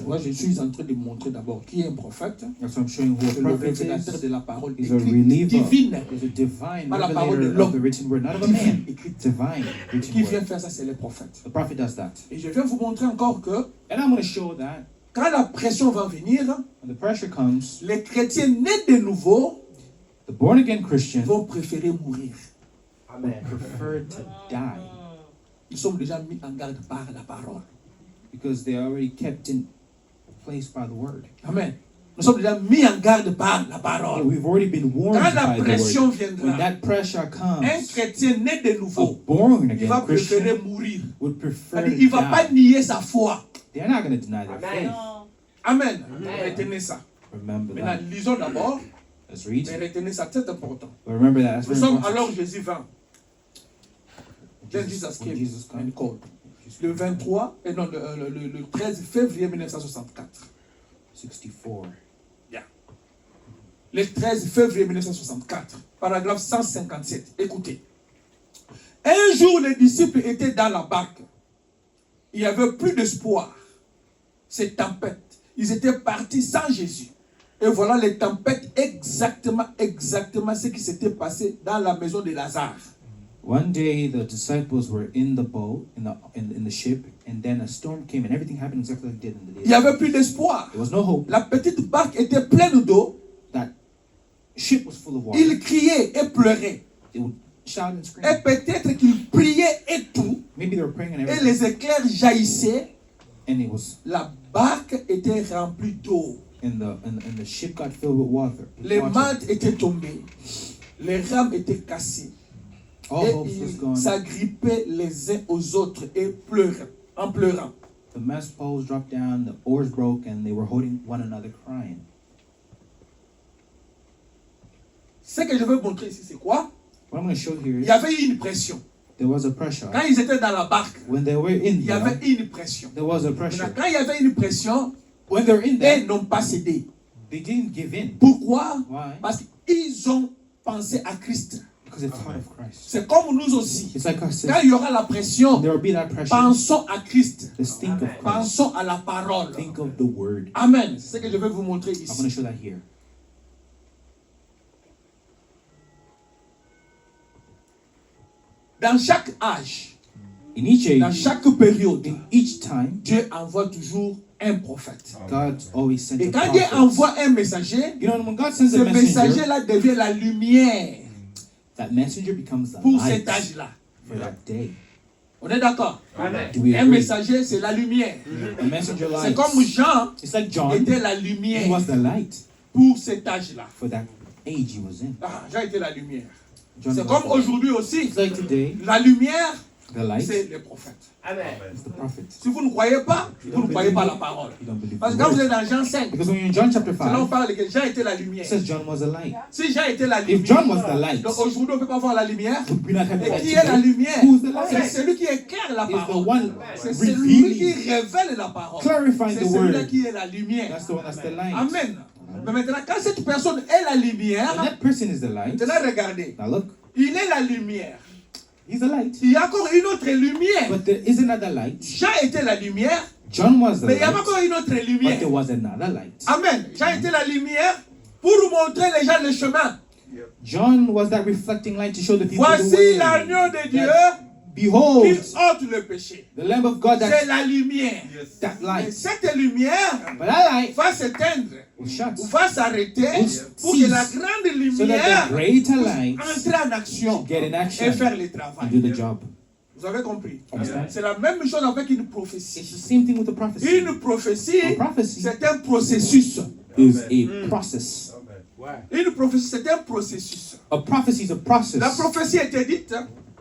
Moi, je suis en train de montrer d'abord qui est un prophète. That's what I'm showing who C'est a le prophet révélateur is. de la parole He's a écrite, reliever. divine. He's a divine Pas la parole de revelator of l'homme. the written word, not of a Divine, man. écrite. Divine Qui written vient word. faire ça, c'est les prophètes. The prophet does that. Et je viens vous montrer encore que And I'm going to show that quand la pression va venir, when the pressure comes, les chrétiens nés de nouveau the born again Christian vont préférer mourir. prefer to die Ils sont déjà mis en garde par la parole. because they are already kept in place by the word. Amen. Nous sommes déjà mis en garde par la parole. We've already been warned Quand la by the pression word. viendra, When that pressure un comes, chrétien né de a nouveau, born il va again préférer Christian mourir. would prefer C'est-à-dire, to il ne va pas die. nier sa foi. They're not going to deny their faith. Amen. Retenez ça. Remember Maintenant, that. lisons d'abord, Let's read. mais retenez ça, c'est important. But remember that. That's Nous very sommes important. alors Jésus 20. Then Jesus When came Jesus and comes. called. Le 23, et non, le 13 février 1964. 64. Le 13 février 1964, paragraphe 157. Écoutez. Un jour, les disciples étaient dans la barque. Il n'y avait plus d'espoir. Cette tempête. Ils étaient partis sans Jésus. Et voilà les tempêtes exactement ce qui s'était passé dans la maison de Lazare. One day the disciples were in the boat, in the ship, and then a storm came and everything happened exactly like it did in the day. Il n'y avait plus d'espoir. There was no hope. La petite barque était pleine d'eau. That ship was full of water. Ils criaient et pleuraient. They would shout and Et scream. peut-être qu'ils priaient et tout. Maybe they were praying and Et everything. les éclairs jaillissaient. And it was La barque était remplie d'eau. and the ship got filled with water. Les mantes étaient tombées. Les rames étaient cassées. All Et hope was ils gone. s'agrippaient les uns aux autres et pleuraient, en pleurant. The mast poles dropped down, the oars broke, and they were holding one another crying. Ce que je veux montrer ici, c'est quoi? What I'm going to show here Il is y avait eu une pression. there was a pressure. Quand ils étaient dans la barque, When they were in il y avait there, une pression. there was a Maintenant, pressure. quand il y avait une pression, When they're in ils there, n'ont pas cédé. they didn't give in. Pourquoi? Why? Parce qu'ils ont pensé à Christ. Because they thought of Christ. C'est comme nous aussi. It's like us. Quand il y aura la pression, There will be that pressure. pensons à Christ. Just think of Christ. Pensons à la parole. Think of the word. Amen. C'est ce que je vais vous montrer I'm going ici. to show that here. Dans chaque âge, In each dans age, chaque période, in each time, Dieu envoie toujours un prophète. God always sent Et a quand Dieu prophet. envoie un messager, You know, when God sends ce a messenger, messager-là devient la lumière that messenger becomes the pour light cet âge-là. for that day. On est d'accord? Do we Un agree? messager, c'est la lumière. A messenger C'est light. comme Jean It's like John. était la He lumière was the light pour cet âge-là. for that age he was in. Ah, Jean était la lumière. John C'est was comme the light. aujourd'hui aussi. It's like today. La lumière, The light c'est les prophètes. Amen. is the prophet. Si vous ne croyez pas, vous ne croyez pas la parole. You don't believe Parce the que quand vous word. êtes dans Jean 5, Because when you're in John chapter c'est là où on 5, parle que Jean était la lumière. it says John was a light. Si Jean était la If John was lumière, the light, donc aujourd'hui on ne peut pas voir la lumière. would we not have the Et light qui est la today? lumière? Who's the C'est light? celui qui éclaire la Is the parole. one C'est celui qui revealing, révèle la parole. clarifying C'est the celui-là word. qui est la lumière. That's the one that's the light. Amen. Mais maintenant, quand cette personne est la And lumière, that person is the light. maintenant regardez, Now look, il est la lumière. he's the light. Il y a encore une autre lumière. But there is another light. Jean était la lumière, John was the mais il y a light. encore une autre But lumière. there was another light. Amen. Jean était la lumière pour montrer les gens le chemin. John was that reflecting light to show the people the Voici way. l'agneau de Dieu qui Behold, ôte le péché. the Lamb of God C'est that la lumière. that Et light. cette lumière But that light va s'éteindre, was shut. ou va s'arrêter pour que la grande So that lumière the greater light entre en action get in et action faire le and do travail. the job. Vous avez compris? Understand? C'est la même chose avec une It's the prophétie. same thing with the prophecy. Une prophétie, A prophecy c'est un processus. is a process. Une prophétie, c'est un processus. A prophecy is a La process. prophétie était dite,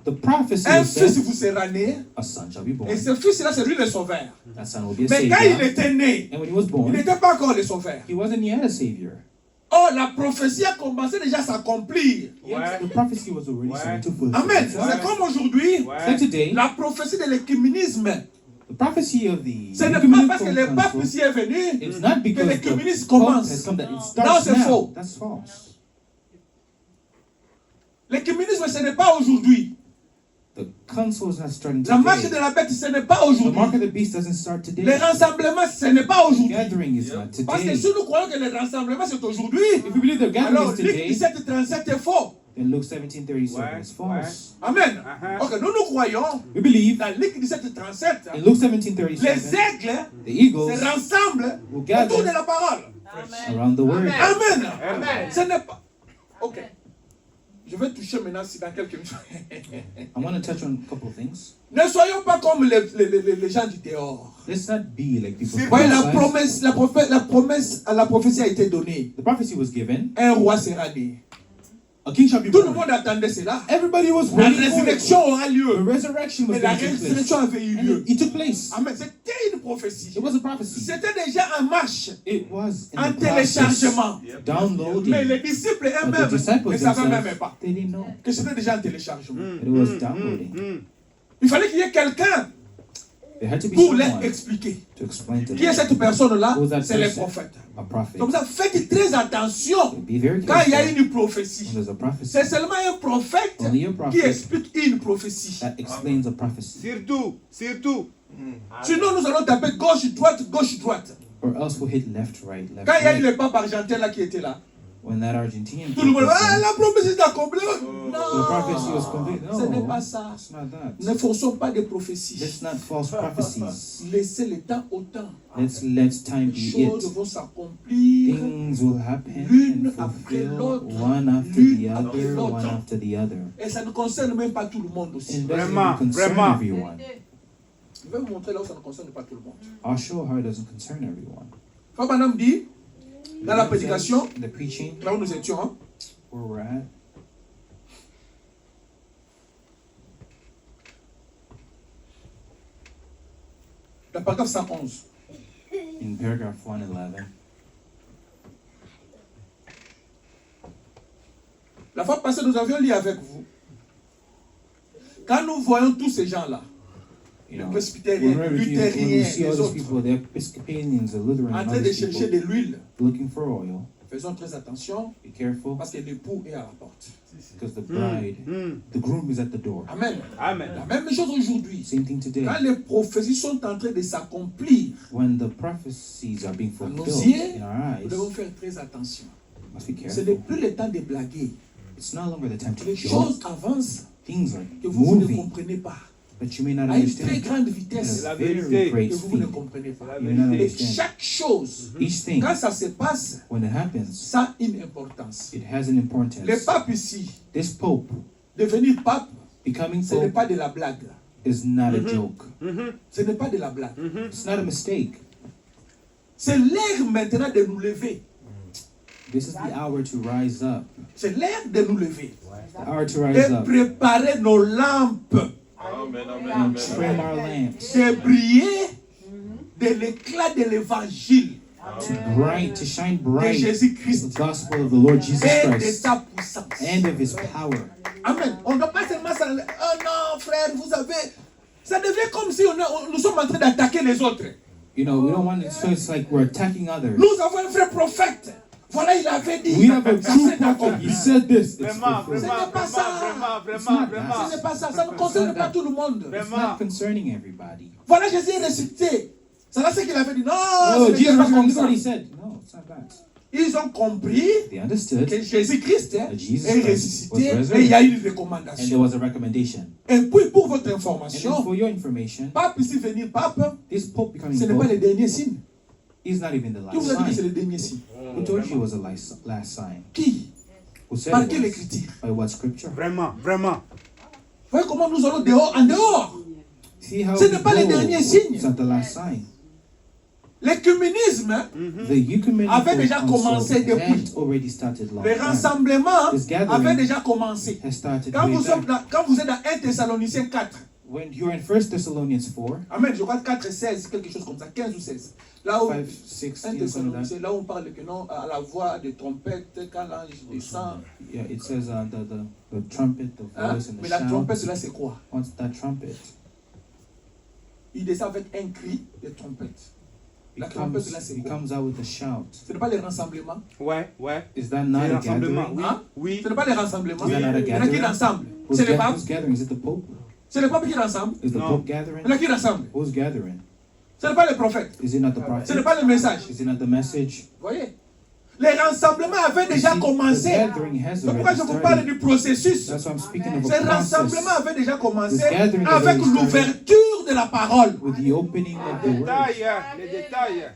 The prophecy un is fils said, vous sera né, a son shall be born. et ce fils-là, c'est lui le sauveur. That son will be a Mais quand il savior. était né, And when he was il born, n'était pas encore le sauveur. he wasn't yet a savior. Oh, la prophétie a commencé déjà à s'accomplir. The prophecy was already starting to fulfill. Amen. C'est comme aujourd'hui, So today, la prophétie de l'écuménisme. the prophecy of the Ce n'est pas ecumenical parce que le pape council, ici est venu it's not que because the l'écuménisme Pope commence. has come that it Non, starts c'est faux. now. That's false. L'écuménisme, ce n'est pas aujourd'hui. The council is not starting La marche de today. la bête, ce n'est pas The aujourd'hui. mark of the beast doesn't start Les today. rassemblements, ce n'est pas The aujourd'hui. gathering is not Parce que today. si nous croyons que les rassemblements, c'est aujourd'hui, If we believe the gathering alors is Luc today, 17:37 est faux. then Luke 17:37 is false. Amen. Ok, nous croyons We believe dans Luc 17:37, in Luke les 17:37, aigles the eagles se rassemblent will autour de gather la parole. around the word. Amen. Amen. Ce n'est pas. Ok. Je vais toucher maintenant si dans quelques minutes. I want to touch on a couple of things. Ne soyons pas comme les gens du dehors. Let's not be like people. from Voyez, outside. la prophétie a été donnée. The prophecy was given. Un roi sera né. A king shall be Tout le born. monde attendait cela. Everybody was La waiting for it. résurrection aura The lieu. resurrection was Et la going to take place. résurrection avait eu And lieu. it took place. Amen. C'était une prophétie. It was a prophecy. C'était déjà en marche, It was in en the process. téléchargement. Downloading. Mais les disciples But the eux-mêmes disciples ne savaient même themselves, pas they didn't know. que c'était déjà en téléchargement. It was downloading. Il fallait qu'il y ait quelqu'un There had to be pour leur someone expliquer. to explain to Qui est them. cette personne-là? Who's that C'est les person? prophètes. A prophet. Comme ça, faites très attention Be very quand il y a careful une prophétie. when there's a prophecy C'est seulement un prophète Only a qui prophet explique une prophétie. that explains a prophecy. Surtout. Sinon, nous allons taper gauche, droite. Or else we'll hit left, right, left, Quand il y a eu right. le pape argentin là qui était là, When that Argentinian tout le monde prophet ah, said, la prophétie est accomplie. the prophecy was Non, complete. ce n'est No, pas ça. it's not that. Ne forçons pas des prophéties. Let's not false prophecies. Laissez le temps au temps. Let time Les be choses it. vont s'accomplir. Things will happen L'une and après fulfill l'autre, one after l'une the après other, l'autre. one after the other. Et ça ne concerne même pas tout le monde aussi. It doesn't Vraiment, even concern vraiment. everyone. Je vais vous montrer là où ça ne concerne pas tout le monde. I'll show how it doesn't concern everyone. Frère Branham dit, dans la prédication, The preaching, là où nous étions, hein, where we're at, le paragraphe 111. in paragraph 111, La fois passée, nous avions lu avec vous. Quand nous voyons tous ces gens-là, you les know, presbytériens, when we luthériens, see all les these autres, people, the Episcopalians, the Lutheran, en and train all de these chercher people de l'huile, looking for oil, faisons très attention be careful parce que l'époux est à la porte. because the bride, the groom is at the door. Amen. Amen. La même chose aujourd'hui. Same thing today. Quand les prophéties sont en train de s'accomplir, When the prophecies are being à nos fulfilled yeux, in our nous devons eyes, faire très attention. must be Ce n'est careful. plus le temps de blaguer. It's no longer the time to Les joke. choses avancent Things are que vous ne moving, comprenez pas. but you may not À une très understand. grande At vitesse a La very vérité. great que vous ne speed. comprenez pas. La You may not Et understand. chaque chose, Each thing, quand ça se passe, when it happens, ça a une importance. it has an importance. Le pape ici, This Pope devenir pape, becoming ce n'est Pope pas de la blague. is not a joke. Ce n'est pas de la blague. It's not a mistake. C'est l'heure maintenant de nous lever. This is the hour to rise up. C'est l'heure de nous lever. The hour to rise De up. préparer nos lampes. Amen, amen, and amen. trim our lamps de briller de l'éclat de l'évangile to bright, to shine de bright the Jésus-Christ gospel of the Lord Jesus et de Christ sa puissance. and of His power. Amen. On ne doit pas seulement s'en... Oh non, frère, vous savez, ça devient comme si nous sommes en train d'attaquer les autres. You know, we don't want it to feel like we're attacking others. Nous avons un vrai prophète. Voilà, il avait dit. We have a Ça true s'est prophet. accompli. He said this. It's Vraiment, fulfilled. Ce n'est pas ça. Ce n'est pas ça. Ça ne concerne pas tout le monde. It's not concerning everybody. Voilà, Jésus est ressuscité. C'est là ce qu'il avait dit. Non, Oh, ce n'est Jesus pas was comme look ça. what He said. No, it's not that. Ils ont compris They understood, que Jésus-Christ That Jesus est Christ ressuscité was et il y a une and there recommandation. was a recommendation. Et puis, pour votre And then information, for your information, pape ici venir pape, this Pope becoming ce n'est pas le Pope dernier signe. is not even the Qui vous last a dit que c'est sign. le dernier signe? Who told you it was the last sign? Qui? Who said Par it quelle was? écriture? By what scripture? Vraiment, vraiment. Vous voyez comment nous allons dehors, en dehors. See how Ce we n'est pas le go. dernier signe. It's not the last sign. L'écuménisme, The ecumenical avait déjà council commencé depuis. had already started long le time. rassemblement This gathering avait déjà commencé. has started Quand way vous, back. quand vous êtes dans 1 Thessaloniciens 4, When you're in 1 Thessalonians 4, Amen, je crois 4, 16, quelque chose comme ça, 15 ou 16. Là où 5, 1 16, something like that. Thessaloniciens, là où on parle que non, à la voix de trompette, quand l'ange descend. Yeah, it says the trumpet, the Hein? voice, and the Mais la trompette, shout. là, c'est quoi? What's that trumpet? Il descend avec un cri de trompette. La trompette, là, c'est He quoi? comes out with a shout. Ce n'est pas les rassemblements. Ouais, ouais. Is that not Les a rassemblements, gathering? oui. Hein? Oui. Ce n'est pas les rassemblements. Is that not a Il y en a qui gathering? rassemblent. C'est le pape. Who's gathering? Is it the Pope? C'est le pape qui rassemble. Is the No. Pope Il y en a gathering? qui rassemblent. Who's gathering? Ce n'est pas le prophète. Is it not the Ce n'est prophet? pas le message. Is it not the message? Vous voyez? Les rassemblements avaient déjà See, commencé. The gathering has C'est pourquoi already je vous parle started. du processus. That's why I'm speaking of Ces a rassemblements process avaient déjà commencé This gathering has avec already started. l'ouverture de la parole. with the opening of the word. Détails, les détails.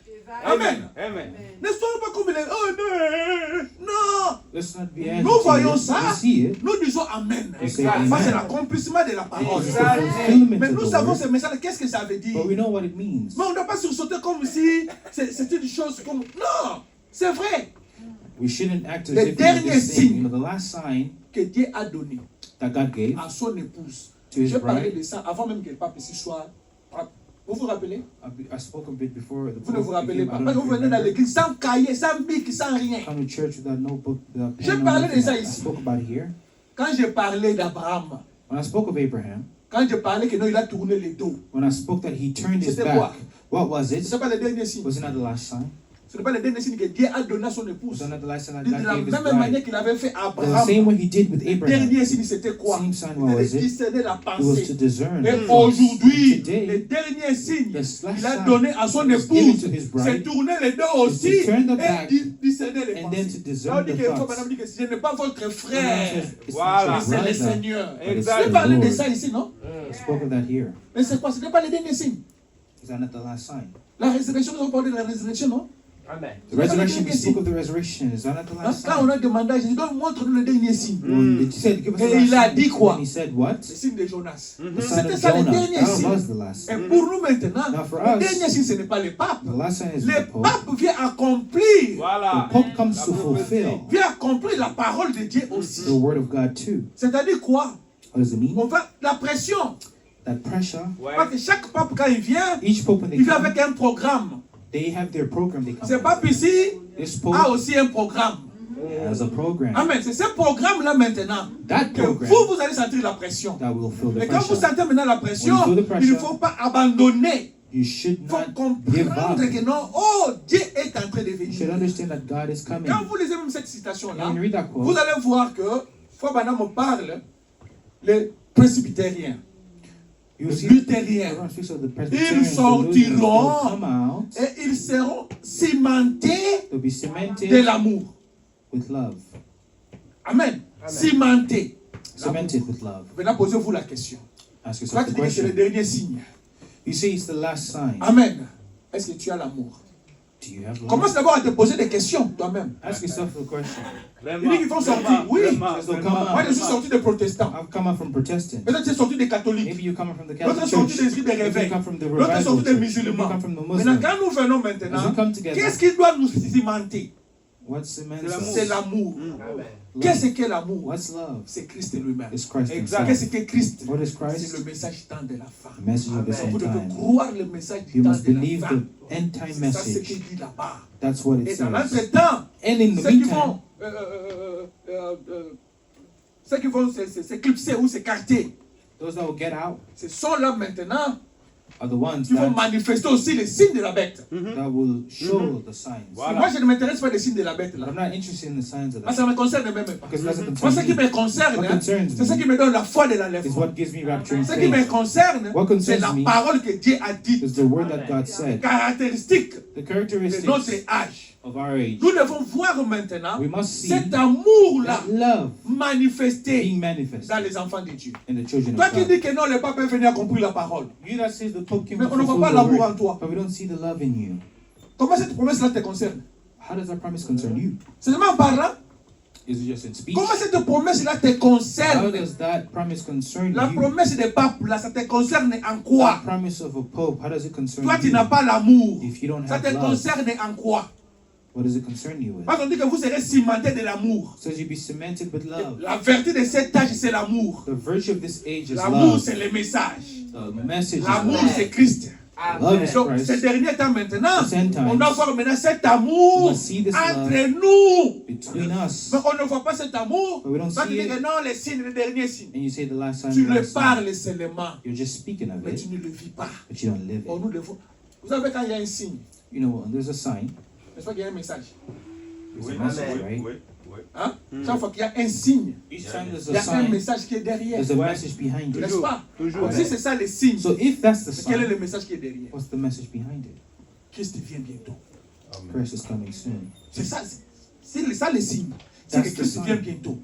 Amen. Amen. Ne soyons pas comme les... Oh non! Non! Let's not be Nous voyons agitated. ça. We see it. Nous disons Amen. We say Ça, c'est amen. l'accomplissement de la parole. It's the fulfillment Mais of nous the savons word. ce message. Qu'est-ce que ça veut dire? But we know what it means. Mais on ne doit pas sursauter comme si c'était une chose comme... Non! C'est vrai We shouldn't act as Le if we were dernier just saying, signe. the last sign que Dieu a donné that God gave à son épouse. to his J'ai parlé bride. de ça avant même que le pape ici soit... Vous vous rappelez? I spoke a bit before the Vous ne vous Pope rappelez became, pas. I don't Parce que know vous if you venez dans remember, l'église sans cahier, sans bic, sans rien. come to church without notebook, without pen. J'ai or parlé de nothing. ça I ici. spoke about it here. Quand j'ai parlé d'Abraham, When I spoke of Abraham, quand j'ai parlé que non, il a tourné le dos, when I spoke that he turned his C'était back, quoi? what was ce it? n'est pas le dernier signe. Was it not the last sign? Ce n'est pas le dernier signe que Dieu a donné à son Was épouse. it not the last sign that De God la gave his même manière bride? qu'il avait fait à The Abraham. same way he did with Le Abraham. dernier signe, c'était quoi? Same sign, what C'était was de it? discerner la It was to pensée. discern Et the thoughts. aujourd'hui, Today, le dernier signe this last qu'il a sign donné à son was given épouse, to his c'est bride tourner les dos aussi is to turn the et back discerner les and then pensées. to discern Là, on dit the que thoughts. madame dit que ce n'est pas votre Abraham frère, says, it's Voilà. not mais your c'est le brother, Seigneur. but it's Exact. J'ai the parlé de Lord. ça ici, non? I spoke of that here. Mais c'est quoi? Ce n'est pas le dernier signe. Is that not the last sign? La résurrection, nous avons parlé de la résurrection, non? Amen. The resurrection, we spoke of the resurrection. Is that not the Hein? last Quand sign? on a demandé à Jésus, montre-nous le dernier signe. He said, give us the Et il a last dit sign. quoi? And he said what? Le signe de Jonas. The sign C'était of ça le Jonah. dernier That signe. was the last Et sign. pour nous maintenant, Now for le us, dernier signe, ce n'est pas le pape. The last sign is Le the Pope. pape vient accomplir, Voilà. The Pope comes La to prophétie. fulfill vient accomplir la parole de Dieu aussi. the word of God too. C'est-à-dire quoi? What does it mean? On va la pression. That pressure. Ouais. Parce que chaque pape, quand il vient, Each Pope, when they il vient come, avec un programme. they have their program they come Ce with. pape ici This a Pope aussi un programme. has a program. Amen. C'est ce programme-là maintenant That que program vous allez sentir la pression. that will feel the Mais quand vous pressure. sentez maintenant la pression, When you feel the pressure, il ne faut pas abandonner. You should Il faut not give up. comprendre que non, oh, Dieu est en train de You should venir. understand that God is coming. Quand vous lisez même cette citation-là, When you read that vous quote, allez voir que Frère Branham parle les presbytériens, you les see luthériens, everyone speaks of the ils Presbyterians, the sortiront Lutherans, they'll come out, et ils seront cimentés they'll be de cemented l'amour. with love. Amen. Cimentés. Cemented with love. Maintenant, posez-vous la question. Ask Toi, yourself tu the dis que c'est le question. dernier signe. You say it's the last sign. Amen. Est-ce que tu as l'amour? Do you have love? Commence d'abord à te poser des questions toi-même. Ask yourself the question. Il dit qu'ils vont sortir. Oui. Moi, je suis sorti des protestants. I've come out from Protestant. Peut-être tu es sorti des catholiques. Maybe you come out from the L'autre est Catholic sorti Church. des esprits des Maybe you réveils. come from the L'autre est revival sorti des church. Maybe you musulmans. come from the Maintenant, Muslim. quand nous venons As we maintenant, come together, qu'est-ce qui doit nous cimenter? What's the l'amour. message? C'est l'amour. Amen. Qu'est-ce que l'amour? What's love? C'est Christ lui-même. It's Christ Exact. Qu'est-ce himself. que Christ? What is C'est Christ? le message temps de la fin. The message of this Amen. Vous end devez time. croire le message du You temps must de la believe fin. the end time C'est ça ce qu'il message. dit là-bas. That's what it Et dans says. l'entretemps, And in the ceux qui meantime, vont s'éclipser ou s'écarter, those that will get out ce sont là maintenant are the ones qui vont that manifester aussi les signes de la bête. will show the signs. Voilà. Moi, je ne m'intéresse pas des signes de la bête But là. I'm not interested in the signs of Moi, that. ça me concerne même pas. Because it doesn't Moi, ce concern qui me me. concerne, What hein, concerns c'est ce me qui me donne la foi de is l'enlèvement. what gives me rapturing Ce qui me faith. concerne, What concerns c'est la me parole que Dieu a dite. is the word that God said. Caractéristique The de characteristics notre âge. of our age. Nous devons voir maintenant We must see cet amour-là that love manifesté being dans manifested les enfants de Dieu. in the children Toi of qui God. dis que non, le pape est venu à accomplir la parole. You that says the Pope came Mais to on ne voit fulfill pas the l'amour en word, toi. but we don't see the love in you. Comment cette promesse-là te concerne? How does that promise concern you? Seulement en parlant, Is it just in speech? comment cette promesse-là te How concerne? does that promise concern La you? promesse des papes, là, ça te concerne en That quoi? promise of a Pope, how does it concern Toi, tu you? n'as pas l'amour. If you don't Ça have te love, concerne en quoi? what does it concern you with? Parce qu'on dit que vous serez cimentés de l'amour. It says you be cemented with love. La vertu de cet âge, c'est l'amour. The virtue of this age is L'amour, love. c'est le message. The message is L'amour, love. c'est Christ. Love is Donc, Christ. ces derniers temps maintenant, This end times, on doit voir maintenant cet amour we must see this entre love nous. between us. Mais on ne voit pas cet amour. But we don't Toi, tu see dis que it. non, les signes, les derniers signes. And you say the last time, Tu the le last time. parles seulement, You're just speaking of mais it, tu ne le vis pas. but you don't live Or it. nous devons. Vous savez, quand il y a un signe, You know, there's a sign, n'est-ce pas qu'il y a un message? there's Oui, a message, oui, right? oui, oui. Hein? Chaque fois qu'il y a un signe, Each time there's il y a a un sign, message qui est derrière. there's a message behind it. N'est-ce pas? Toujours. Donc, si c'est ça le signe, So if that's the quel est sign, le message qui est derrière? what's the message behind it? Christ vient bientôt. Christ is coming soon. C'est ça, c'est ça le signe. C'est que That's the Christ sign. vient bientôt.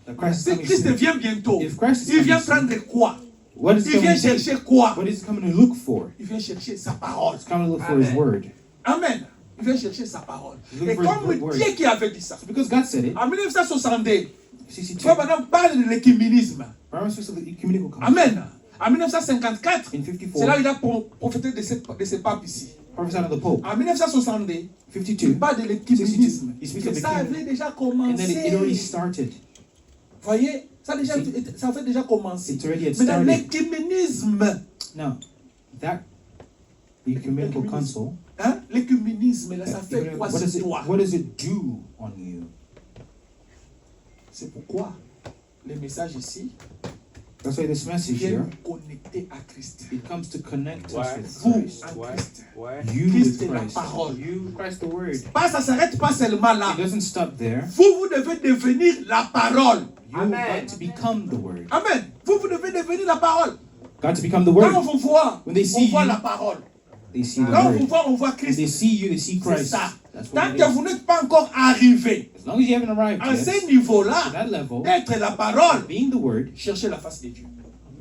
That Christ is Si coming Christ soon. vient bientôt, If Christ is il vient coming soon, prendre quoi? what is Il vient coming to chercher quoi? What is he coming to look for? Il vient chercher sa parole. He's coming to look for his word. Amen. Il vient chercher sa parole. Look Et for his comme word. Dieu qui avait dit ça, So because God said it, en 1962, 62, toi maintenant parle de l'écuménisme. Bible speaks of the ecumenical council. Amen. En 1954, In c'est là 54, où il a prophété de ce pape ici. prophesied of the Pope. En 1962, il 52, parle de l'écuménisme. 62, he speaks Et of ça ecumenism. avait déjà And then it already commencé. started. Voyez, ça, déjà, See? ça avait déjà commencé. It already had Mais dans started. l'écuménisme, Now, that ecumenical council, hein, l'écuménisme, là, ça fait quoi what does sur toi? what does it do on you? C'est pourquoi le message ici That's why this message vient here, nous connecter à Christ. it comes to connect us Ouais. with Vous, Christ. en Ouais. Christ. Ouais. You Christ with est la Christ. parole. You, Christ the Word. Pas, ça ne s'arrête pas seulement là. It doesn't stop there. Vous devez devenir la parole. You got to become the Word. Amen. Vous devez devenir la parole. Got to become the Quand on Word. vous voit, When they on see voit you, la parole. They see the Quand on vous Word. voit, on voit When they Christ. see you, they see C'est Christ. ça. That's what Tant it que is. vous n'êtes pas encore arrivé As long as you haven't arrived à yet, ce to niveau-là, that level, d'être la parole, being the Word, cherchez la face de Dieu.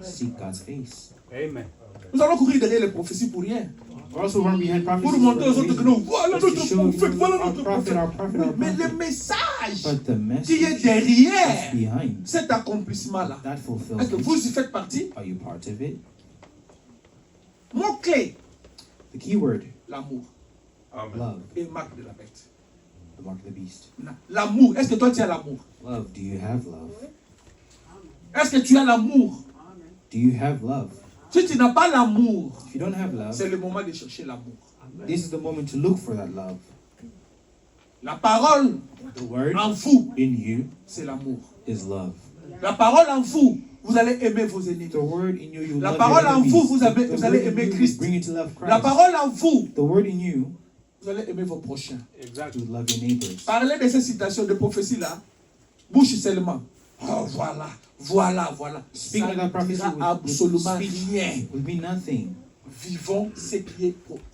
seek God's face. Amen. Nous allons courir derrière les prophéties pour rien. We're also run behind prophecies. Pour montrer aux autres que nous, voilà Just to notre show prophète, you voilà our notre prophet, prophète. our prophet, Oui, our mais prophet. le message But the qui est message derrière that's behind cet accomplissement-là, that est-ce fulfills que vous it. y faites partie? Are you part of it? Mot-clé, The key word, l'amour Amen. love, et marque de la bête. the mark of the beast. L'amour, est-ce que toi tu as l'amour? Love, do you have love? Est-ce que tu as l'amour? Do you have love? Si tu n'as pas l'amour, If you don't have love, c'est le moment de chercher l'amour. this is the moment to look for that love. La parole The word en vous, in you c'est l'amour. is love. La parole en vous, vous allez aimer vos ennemis. The word in you, you La love parole your en enemies. vous, vous The allez word in aimer you Christ. will bring you to love La Christ. parole en vous, The word in you, vous allez aimer vos prochains. Exact. you will love your neighbors. Parlez de ces citations de prophétie-là, bouche seulement. Oh, voilà, voilà, voilà. Speaking of that Ça prophecy ne dira with absolument speech rien. will be nothing. Vivons ce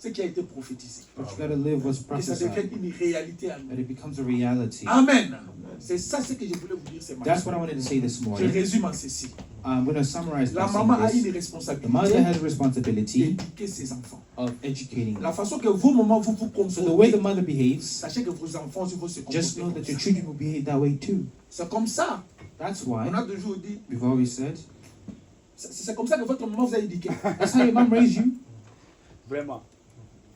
qui a été prophétisé. But you gotta live what's Que ça devienne prophesied. une réalité à That nous. it becomes a reality. Amen. C'est ça ce que je voulais vous dire ce matin. That's what I wanted to say this Je morning. résume en ceci. I'm going to summarize La by maman a saying une this. The mother responsabilité has a responsibility d'éduquer ses enfants. of educating La them. façon que vous, maman, vous vous So the way the comportez, mother behaves, sachez que vos enfants aussi vont se just know comporter that comme your ça. children will behave that way too. C'est comme ça. That's On why a toujours dit, we've always said, c'est comme ça que votre maman vous a éduqué. that's how your mom raised you. Vraiment.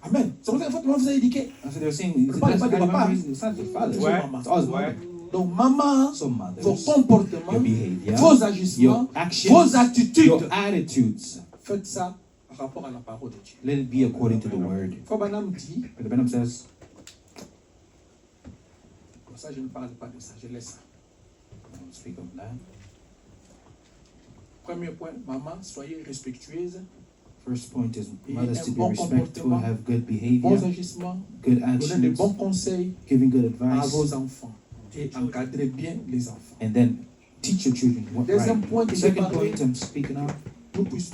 Amen. C'est pour ça que votre maman vous a éduqué. And so they're saying, Le papa n'est pas de papa. it's not the father, C'est Ouais. maman. it's us, Ouais. Donc, maman, So mothers, vos comportements, your behavior, vos your agissements, actions, vos attitudes, your attitudes, faites ça par rapport à la parole de Dieu. let it be according to the word. Fabanam dit, But the Benham says, pour ça je ne parle pas de ça, je laisse ça. I don't speak of that. Premier point, maman, soyez respectueuse, First point is Et mothers un to be bon respectful, comportement, have good bons behavior, agissements, good donnez de actions, bons conseils giving good à advice, vos enfants et encadrez bien les enfants. and then teach your children what Deuxième right. point The que j'ai second parlé, point I'm speaking of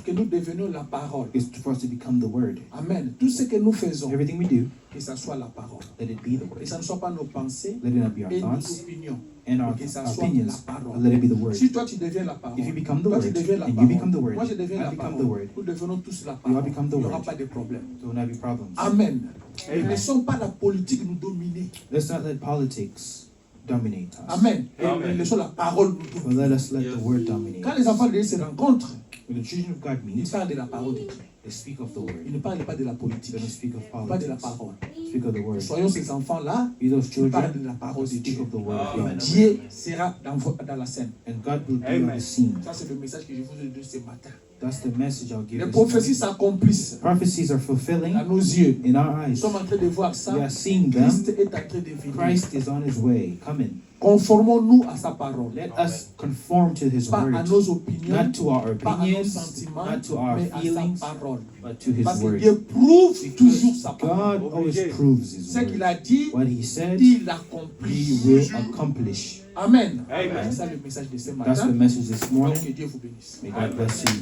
que nous devenions la parole. is for us to become the word. Amen. Tout ce que nous faisons, Everything we do, que ça soit la parole. let it be the Que word. ça ne soit pas nos pensées Let it not be our et nos thoughts opinions. and our Que ça soit opinions, la parole. let it be the word. Si toi tu deviens la parole, If you become the toi tu word, deviens la and you parole, become the word, moi je deviens I la become parole, the word, nous devenons tous la we all parole. become the Il n'y aura word. pas de problème. there will not be problems. Amen. Amen. Ne laissons pas la politique nous dominer. Let's not let politics dominate us. Amen. Et Amen. laissons la parole nous But dominer. let us let the word dominate. Quand les enfants de Dieu se rencontrent, When the children of God ils meet, parlent de la parole de Dieu. they speak of the word. Ils ne parlent pas de la politique, They don't speak of pas de la politics. parole. Speak of the word. Soyons ces enfants-là Be those qui parlent de children la parole de speak Dieu. of the word of God. Dieu sera dans la scène. And God will be on Amen. the scene. Ça, c'est le message que je vous ai donné ce matin. That's the message I'll give Les this prophéties morning. s'accomplissent Prophecies are fulfilling à nos yeux. in our Nous eyes. sommes en train de voir ça. We are seeing them. Christ est en train de venir. Christ is on his way, coming. Conformons-nous à sa parole. Let us conform to his Pas à word, nos opinions, not to our pas à nos opinions, sentiments, not to our mais à feelings, sa parole. but to his Parce que word. Dieu prouve toujours sa parole. God always Obligé. proves his Ce qu'il word. a dit, What he said, il he accomplit. will accomplish. Amen. Amen. C'est ça le message de ce That's the matin. message this Donc, morning. que Dieu vous bénisse. May God bless you.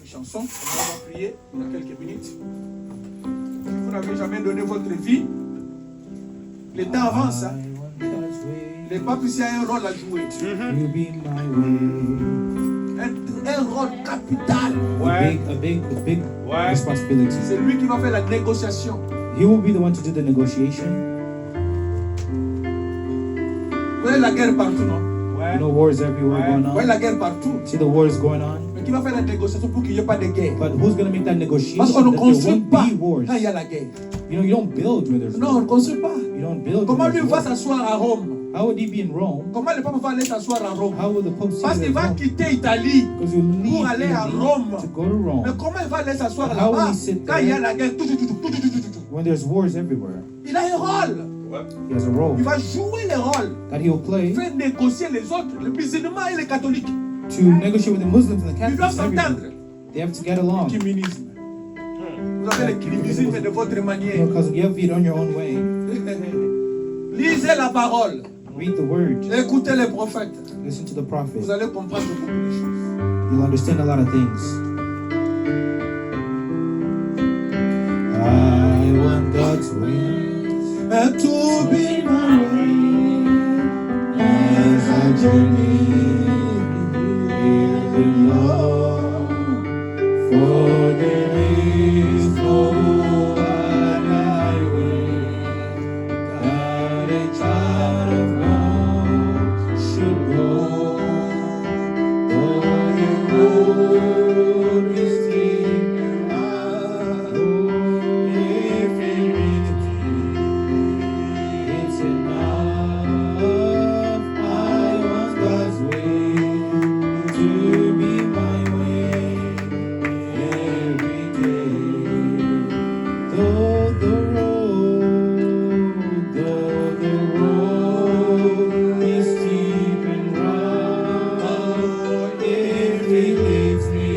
Une chanson, on va prier dans quelques minutes. Vous n'avez jamais donné votre vie. Le temps avance. Hein. Le pape ici a un rôle à jouer. You be my way. Un rôle capital. Ouais. A big Ouais. responsibility. C'est lui qui va faire la négociation. He will be the one to do the negotiation. Vous voyez la guerre partout, non? You know, wars everywhere Ouais. going Vous voyez on. la guerre partout. See the wars going on. Mais qui va faire la négociation pour qu'il n'y ait pas de guerre? But who's going to make that negotiation Parce qu'on that ne there construit won't pas be wars? quand il y a la guerre. You know, you don't build where there's Non, on war. ne construit pas. You don't build Comment where lui there's va war. s'asseoir à Rome? How would he be in Rome? Comment le pape va aller s'asseoir à Rome? How will the Pope see Parce you qu'il in va Rome? quitter Italie. Because you leave pour aller à Italy Rome. to go to Mais Rome comment il va aller s'asseoir How là-bas will he sit quand il y a there? la guerre? when there's wars everywhere. Il a un rôle. He has a role Il va jouer les rôles. that he'll play Faire négocier les autres, les musulmans et les catholiques. to negotiate with the Muslims and the Ils doivent Catholics. and s'entendre. everything. They have to get along. Kimisme. Vous avez le kimisme de votre manière. Because you have it on your own way. Lisez la parole. Read the word. Écoutez les prophètes. Listen to the prophet. Vous allez comprendre beaucoup de choses. You'll understand a lot of things. I want God's will to be my way as I journey along. For there is no other highway that a child of God should go. Though the road is steep and narrow, if it leads me, it's enough. I want God's way to be my way every day. Though the road is steep and rough, if it leads me,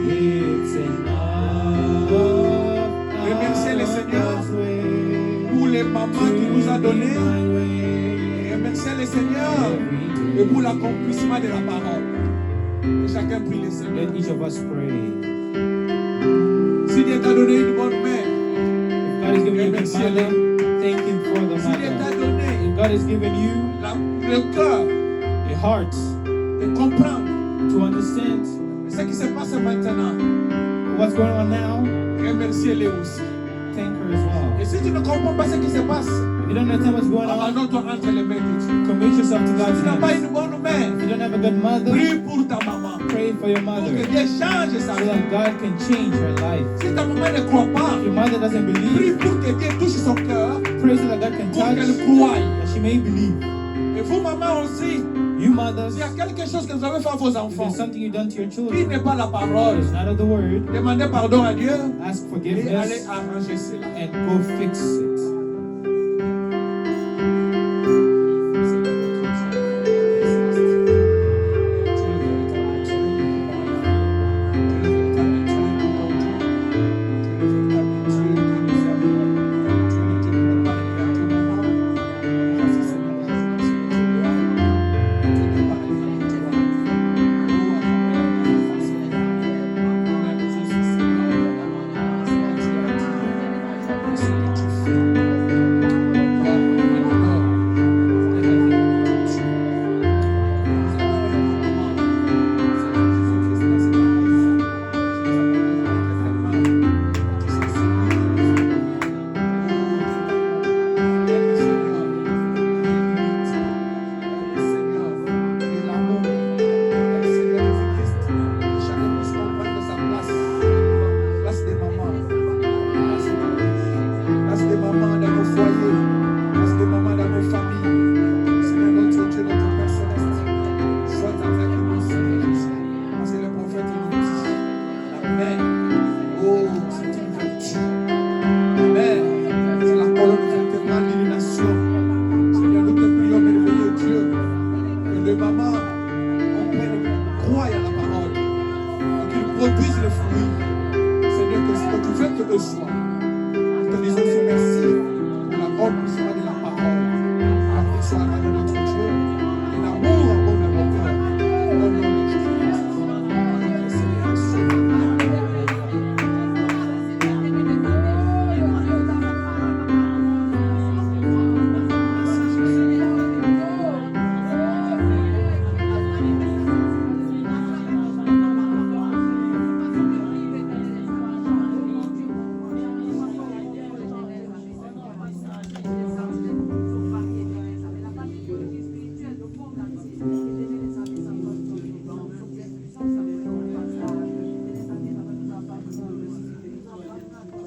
it's enough. Remerciez le Seigneur God's way pour les mamans qu'il nous a to be données. my way Et remerciez le Seigneur et pour l'accomplissement de la parole. Et chacun prie le Seigneur. Let each of us pray. Si Dieu t'a donné une bonne mère, If God has given you a good Remerciez-le. mother, thank Him for the si Dieu t'a mother. donné If God has given you le cœur a heart de comprendre to understand ce qui se passe maintenant, what's going on now, remerciez-les aussi. thank her as well. Et si tu ne comprends pas ce qui se passe, And You don't understand what's going on? Abandonne-toi entre les mains de Dieu. Commit yourself to Si God's tu n'as pas hands. une bonne mère, If you don't have a good mother, prie pour ta maman. pray for your Pour mother que Dieu change sa so vie. that God can change her life. Si ta maman ne croit pas, If your mother doesn't prie believe, pour que Dieu touche son cœur, pray so that God can pour touch, qu'elle croie. that she may believe. Et vous, maman aussi, You mothers, s'il y a quelque chose que vous avez fait à vos if enfants, there's something you've done to your qui children, n'est pas la parole, it's not of the word, demandez pardon à Dieu ask et allez forgiveness arranger cela. and go fix it.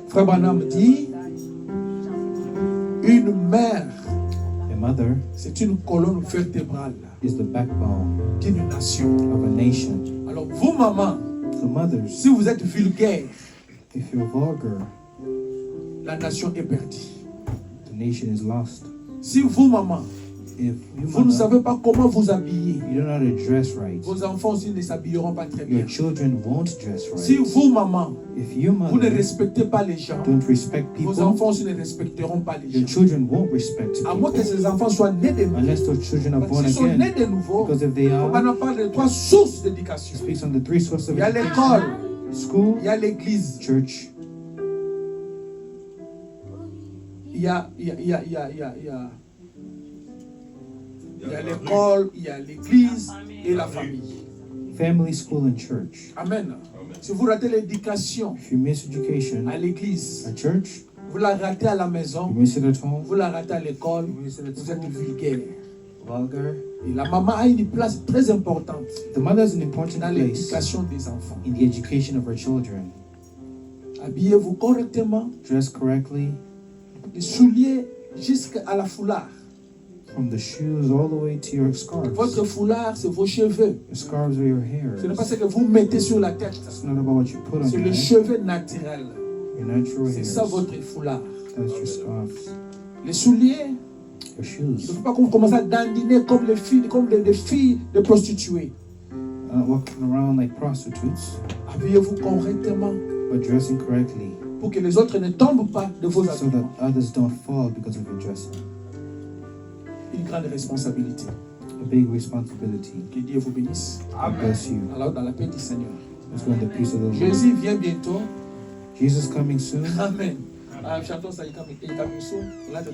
Frère Branham dit, une mère, A mother c'est une colonne vertébrale is the backbone d'une nation. of a nation. Alors vous, maman, So mothers, si vous êtes vulgaire, if you're vulgar, la nation est perdue. the nation is lost. Si vous, maman, If you, vous ne mother, savez pas comment vous habiller, you don't know how to dress right, vos enfants aussi ne s'habilleront pas très your bien. children won't dress Si right. vous, maman, If you, vous ne mother, respectez pas les gens, don't respect vos people, enfants aussi ne respecteront pas les your gens. children won't respect À moins que people ces enfants soient nés de nouveau. unless those children are Parce born qu'ils sont nés again. de nouveau. Because if they On are, en parle de trois sources d'éducation. it speaks on the three sources of Il y a l'école, education: school, il y a l'église, church, il y a l'école, il y a l'église et la famille. family, school, and church. Amen. Si vous ratez l'éducation If you miss education à l'église, at church, vous la ratez à la maison, you miss it at home, vous la ratez à l'école, you miss it at vous êtes school, vulgaire. vulgar. Et la maman a une place très importante The mother is an important dans place l'éducation des enfants. in the education of her children. Habillez-vous correctement, Dress correctly, les souliers jusqu'à la foulard. from the shoes all the way to your scarves. Votre foulard, c'est vos cheveux. Your scarves are your hair. Ce n'est pas ce que vous mettez sur la tête. It's not about what you put on C'est your le head, cheveu naturel. your natural C'est hairs. ça votre foulard. That's your scarves. Les souliers, Your il ne shoes. faut pas qu'on commence à dandiner comme les filles, comme des filles de prostituées. Walking around like prostitutes, Habillez-vous correctement but dressing correctly pour que les autres ne tombent pas de vos so that habillements. others don't fall because of your dressing. Une grande responsabilité. A big responsibility. Que Dieu vous bénisse. God bless you. Alors, dans la paix du Seigneur. Let's go in the peace of the Lord. Jésus vient bientôt. Jesus coming soon. Amen. Chantons ça, il est coming soon.